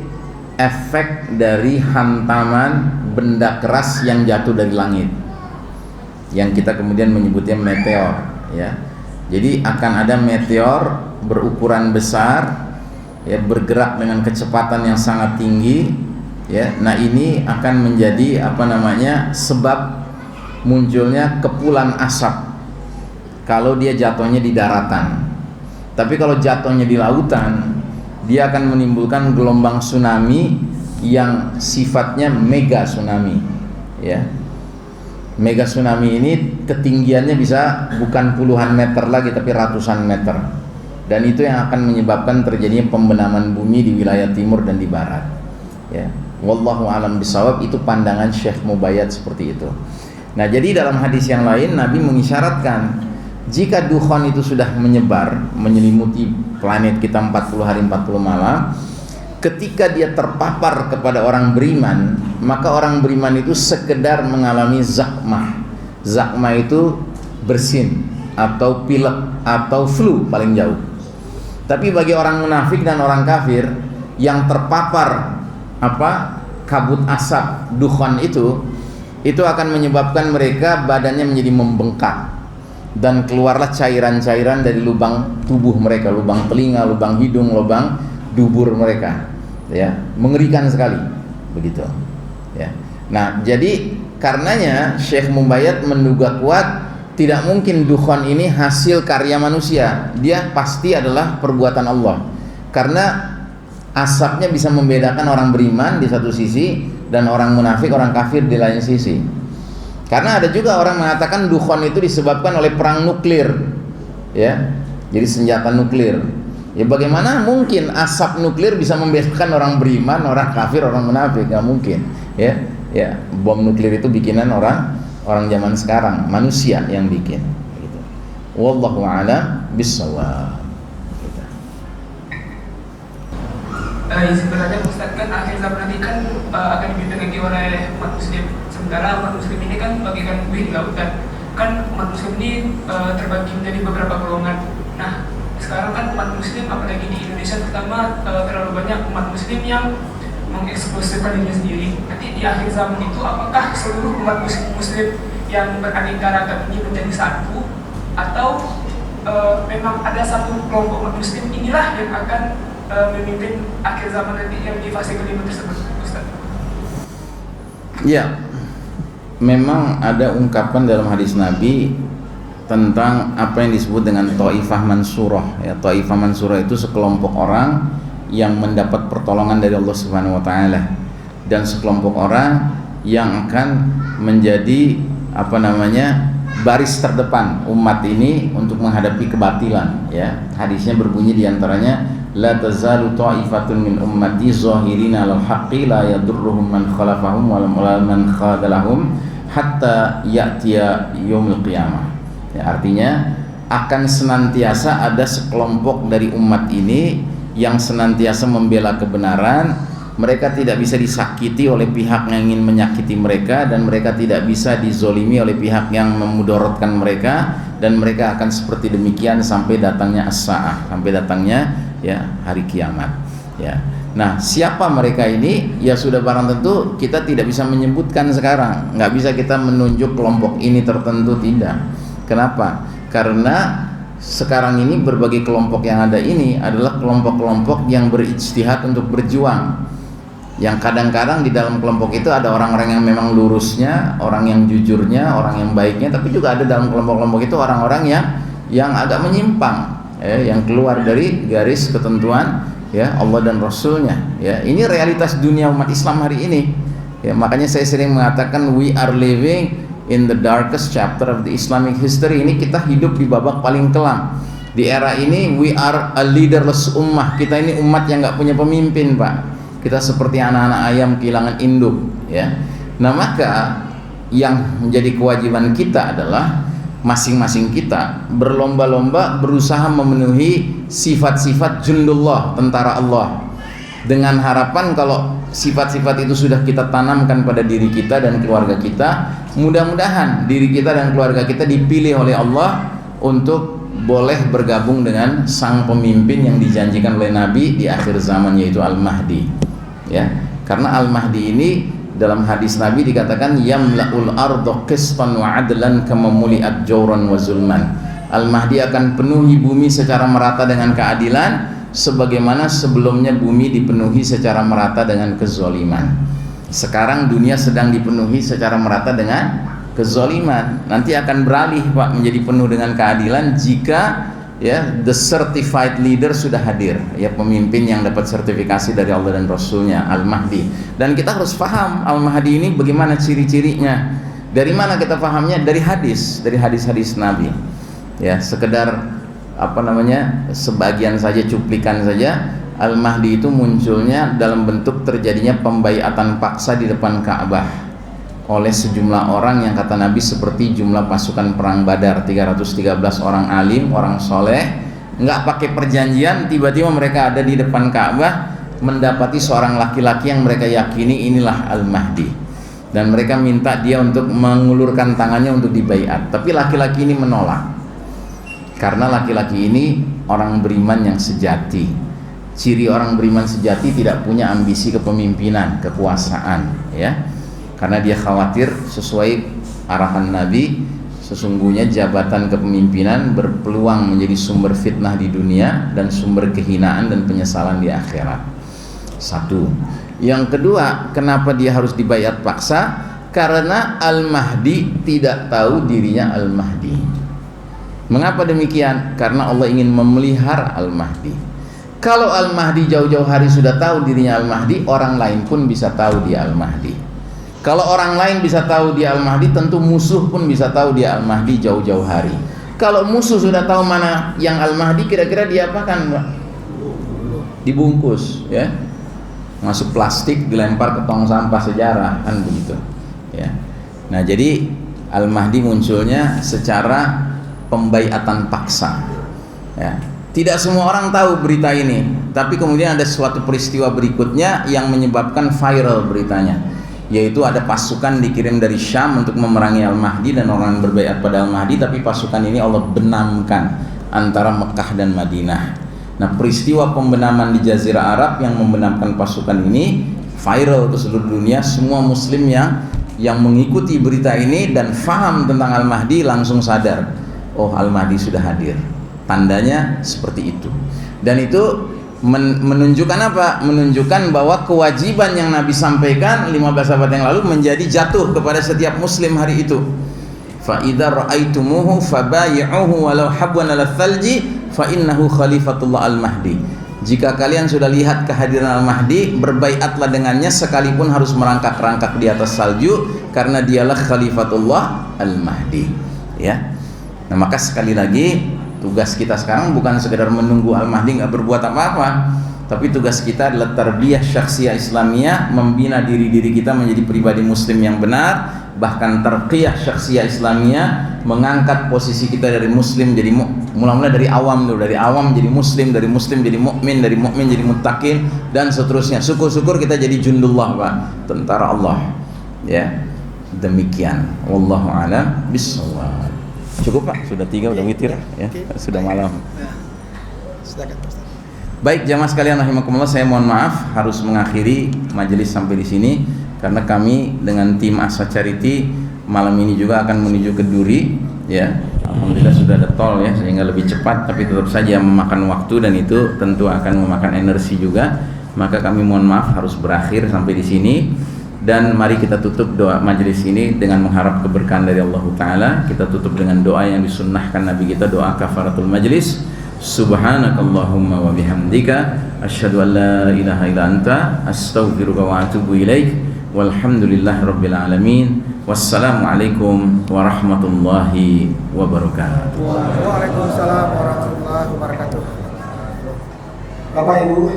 efek dari hantaman benda keras yang jatuh dari langit, yang kita kemudian menyebutnya meteor, ya. Jadi akan ada meteor berukuran besar, ya, bergerak dengan kecepatan yang sangat tinggi, ya. Nah, ini akan menjadi sebab munculnya kepulan asap kalau dia jatuhnya di daratan. Tapi kalau jatuhnya di lautan, dia akan menimbulkan gelombang tsunami yang sifatnya mega tsunami, ya. Mega tsunami ini ketinggiannya bisa bukan puluhan meter lagi tapi ratusan meter. Dan itu yang akan menyebabkan terjadinya pembenaman bumi di wilayah timur dan di barat, ya. Wallahu a'lam bishawab, itu pandangan Syekh Mubayyad seperti itu. Nah, jadi dalam hadis yang lain Nabi mengisyaratkan jika dukhan itu sudah menyebar, menyelimuti planet kita 40 hari 40 malam, ketika dia terpapar kepada orang beriman, maka orang beriman itu sekedar mengalami zakmah. Zakmah itu bersin atau pilek atau flu paling jauh. Tapi bagi orang munafik dan orang kafir yang terpapar kabut asap dukhan itu akan menyebabkan mereka badannya menjadi membengkak dan keluarlah cairan-cairan dari lubang tubuh mereka, lubang telinga, lubang hidung, lubang dubur mereka, ya. Mengerikan sekali begitu, ya. Nah, jadi karenanya Syekh Mubayyad menduga kuat tidak mungkin dukhan ini hasil karya manusia, dia pasti adalah perbuatan Allah, karena asapnya bisa membedakan orang beriman di satu sisi dan orang munafik, orang kafir di lain sisi. Karena ada juga orang mengatakan dukhan itu disebabkan oleh perang nuklir, ya. Jadi senjata nuklir. Ya, bagaimana mungkin asap nuklir bisa membedakan orang beriman, orang kafir, orang munafik? Nggak mungkin, ya. Ya, bom nuklir itu bikinan orang zaman sekarang, manusia yang bikin. Gitu. Wallahu a'lam bishawab. Sebenarnya Ustaz, kan akhir zaman nanti kan akan dipimpin lagi oleh umat muslim. Sementara umat muslim ini kan bagaikan buih di lautan. Kan umat muslim ini terbagi menjadi beberapa golongan. Nah, sekarang kan umat muslim, apalagi di Indonesia terutama, terlalu banyak umat muslim yang mengeksklusifkan dirinya sendiri. Nanti di akhir zaman itu apakah seluruh umat muslim yang beraneka ragam ini menjadi satu, atau memang ada satu kelompok umat muslim inilah yang akan memimpin akhir zaman nanti yang di fase kelima tersebut, Ustaz? Ya, memang ada ungkapan dalam hadis Nabi tentang apa yang disebut dengan Taifah Mansurah. Ya, Taifah Mansurah itu sekelompok orang yang mendapat pertolongan dari Allah Subhanahu wa taala, dan sekelompok orang yang akan menjadi baris terdepan umat ini untuk menghadapi kebatilan. Ya, hadisnya berbunyi diantaranya, la tazalu ta'ifatun min ummati zahirina alal haqqi la yadurruhum man khalafahum wa man khadalahum hatta ya'tiya yaumil qiyamah. Ya, artinya akan senantiasa ada sekelompok dari umat ini yang senantiasa membela kebenaran. Mereka tidak bisa disakiti oleh pihak yang ingin menyakiti mereka, dan mereka tidak bisa dizolimi oleh pihak yang memudorotkan mereka, dan mereka akan seperti demikian sampai datangnya as-sa'ah, sampai datangnya ya hari kiamat. Ya. Nah, siapa mereka ini? Ya sudah barang tentu kita tidak bisa menyebutkan sekarang, nggak bisa kita menunjuk kelompok ini tertentu, tidak. Kenapa? Karena sekarang ini berbagai kelompok yang ada ini adalah kelompok-kelompok yang berijtihad untuk berjuang. Yang kadang-kadang di dalam kelompok itu ada orang-orang yang memang lurusnya, orang yang jujurnya, orang yang baiknya, tapi juga ada dalam kelompok-kelompok itu orang-orang yang agak menyimpang, yang keluar dari garis ketentuan ya Allah dan Rasulnya. Ya, ini realitas dunia umat Islam hari ini. Ya, makanya saya sering mengatakan we are living in the darkest chapter of the Islamic history. Ini kita hidup di babak paling kelam. Di era ini we are a leaderless ummah. Kita ini umat yang nggak punya pemimpin, Pak. Kita seperti anak-anak ayam kehilangan induk, ya. Nah, maka yang menjadi kewajiban kita adalah masing-masing kita berlomba-lomba berusaha memenuhi sifat-sifat jundullah, tentara Allah, dengan harapan kalau sifat-sifat itu sudah kita tanamkan pada diri kita dan keluarga kita, mudah-mudahan diri kita dan keluarga kita dipilih oleh Allah untuk boleh bergabung dengan sang pemimpin yang dijanjikan oleh Nabi di akhir zaman, yaitu Al-Mahdi. Ya, karena Al-Mahdi ini dalam hadis Nabi dikatakan yamla'ul ardo qistan wa adlan kama muli'at jawran wa zulman. Al-Mahdi akan penuhi bumi secara merata dengan keadilan sebagaimana sebelumnya bumi dipenuhi secara merata dengan kezoliman. Sekarang dunia sedang dipenuhi secara merata dengan kezoliman. Nanti akan beralih, Pak, menjadi penuh dengan keadilan jika ya the certified leader sudah hadir, ya pemimpin yang dapat sertifikasi dari Allah dan Rasulnya, Al-Mahdi. Dan kita harus paham Al-Mahdi ini bagaimana ciri-cirinya. Dari mana kita pahamnya? Dari hadis-hadis Nabi. Ya, sekedar sebagian saja, cuplikan saja. Al-Mahdi itu munculnya dalam bentuk terjadinya pembaiatan paksa di depan Ka'bah oleh sejumlah orang yang kata Nabi seperti jumlah pasukan perang Badar, 313 orang alim, orang soleh, nggak pakai perjanjian, tiba-tiba mereka ada di depan Ka'bah mendapati seorang laki-laki yang mereka yakini inilah Al-Mahdi, dan mereka minta dia untuk mengulurkan tangannya untuk dibaiat, tapi laki-laki ini menolak karena laki-laki ini orang beriman yang sejati. Ciri orang beriman sejati tidak punya ambisi kepemimpinan, kekuasaan, ya. Karena dia khawatir sesuai arahan Nabi, sesungguhnya jabatan kepemimpinan berpeluang menjadi sumber fitnah di dunia dan sumber kehinaan dan penyesalan di akhirat. Satu. Yang kedua, kenapa dia harus dibayat paksa? Karena Al-Mahdi tidak tahu dirinya Al-Mahdi. Mengapa demikian? Karena Allah ingin memelihara Al-Mahdi. Kalau Al-Mahdi jauh-jauh hari sudah tahu dirinya Al-Mahdi, orang lain pun bisa tahu dia Al-Mahdi. Kalau orang lain bisa tahu dia Al-Mahdi, tentu musuh pun bisa tahu dia Al-Mahdi jauh-jauh hari. Kalau musuh sudah tahu mana yang Al-Mahdi, kira-kira diapakan, Pak? Dibungkus, ya. Masuk plastik, dilempar ke tong sampah sejarah, kan begitu, ya. Nah, jadi Al-Mahdi munculnya secara pembaiatan paksa, ya. Tidak semua orang tahu berita ini, tapi kemudian ada suatu peristiwa berikutnya yang menyebabkan viral beritanya, yaitu ada pasukan dikirim dari Syam untuk memerangi Al-Mahdi dan orang berbaiat pada Al-Mahdi, tapi pasukan ini Allah benamkan antara Mekah dan Madinah. Nah, peristiwa pembenaman di Jazirah Arab yang membenamkan pasukan ini viral ke seluruh dunia. Semua muslim yang mengikuti berita ini dan faham tentang Al-Mahdi langsung sadar, oh, Al-Mahdi sudah hadir. Tandanya seperti itu. Dan itu menunjukkan apa? Menunjukkan bahwa kewajiban yang Nabi sampaikan 15 abad yang lalu menjadi jatuh kepada setiap muslim hari itu. Fa idza ra'aitumuhu fabayi'uhu walau habwan 'ala thalji fa innahu khalifatullah al-mahdi. Jika kalian sudah lihat kehadiran Al-Mahdi, berbaiatlah dengannya sekalipun harus merangkak-rangkak di atas salju, karena dialah khalifatullah Al-Mahdi. Ya. Nah, maka sekali lagi tugas kita sekarang bukan sekedar menunggu Al-Mahdi nggak berbuat apa-apa, tapi tugas kita adalah tarbiyah syakhsiyah Islamiyah, membina diri-diri kita menjadi pribadi muslim yang benar, bahkan tarqiyah syakhsiyah Islamiyah, mengangkat posisi kita dari muslim jadi mula-mula dari awam dulu, dari awam jadi muslim, dari muslim jadi mukmin, dari mukmin jadi muttaqin, dan seterusnya. Syukur-syukur kita jadi jundullah, Pak, tentara Allah. Ya. Demikian. Wallahu a'lam bishawab. Cukup, Pak? Sudah 3, udah witir ya. Sudah malam. Silakan, Ustaz. Baik, jamaah sekalian rahimakumullah, saya mohon maaf harus mengakhiri majelis sampai di sini karena kami dengan tim Asa Charity malam ini juga akan menuju ke Duri, ya. Alhamdulillah sudah ada tol ya, sehingga lebih cepat, tapi tetap saja memakan waktu dan itu tentu akan memakan energi juga. Maka kami mohon maaf harus berakhir sampai di sini. Dan mari kita tutup doa majelis ini dengan mengharap keberkahan dari Allah Ta'ala. Kita tutup dengan doa yang disunnahkan Nabi kita, doa kafaratul majlis. Subhanakallahumma wa bihamdika asyhadu an la ilaha illa anta astaghfiruka wa atubu ilaik. Walhamdulillahi rabbil alamin. Wassalamualaikum warahmatullahi wabarakatuh. Waalaikumsalam warahmatullahi wabarakatuh. Bapak Ibu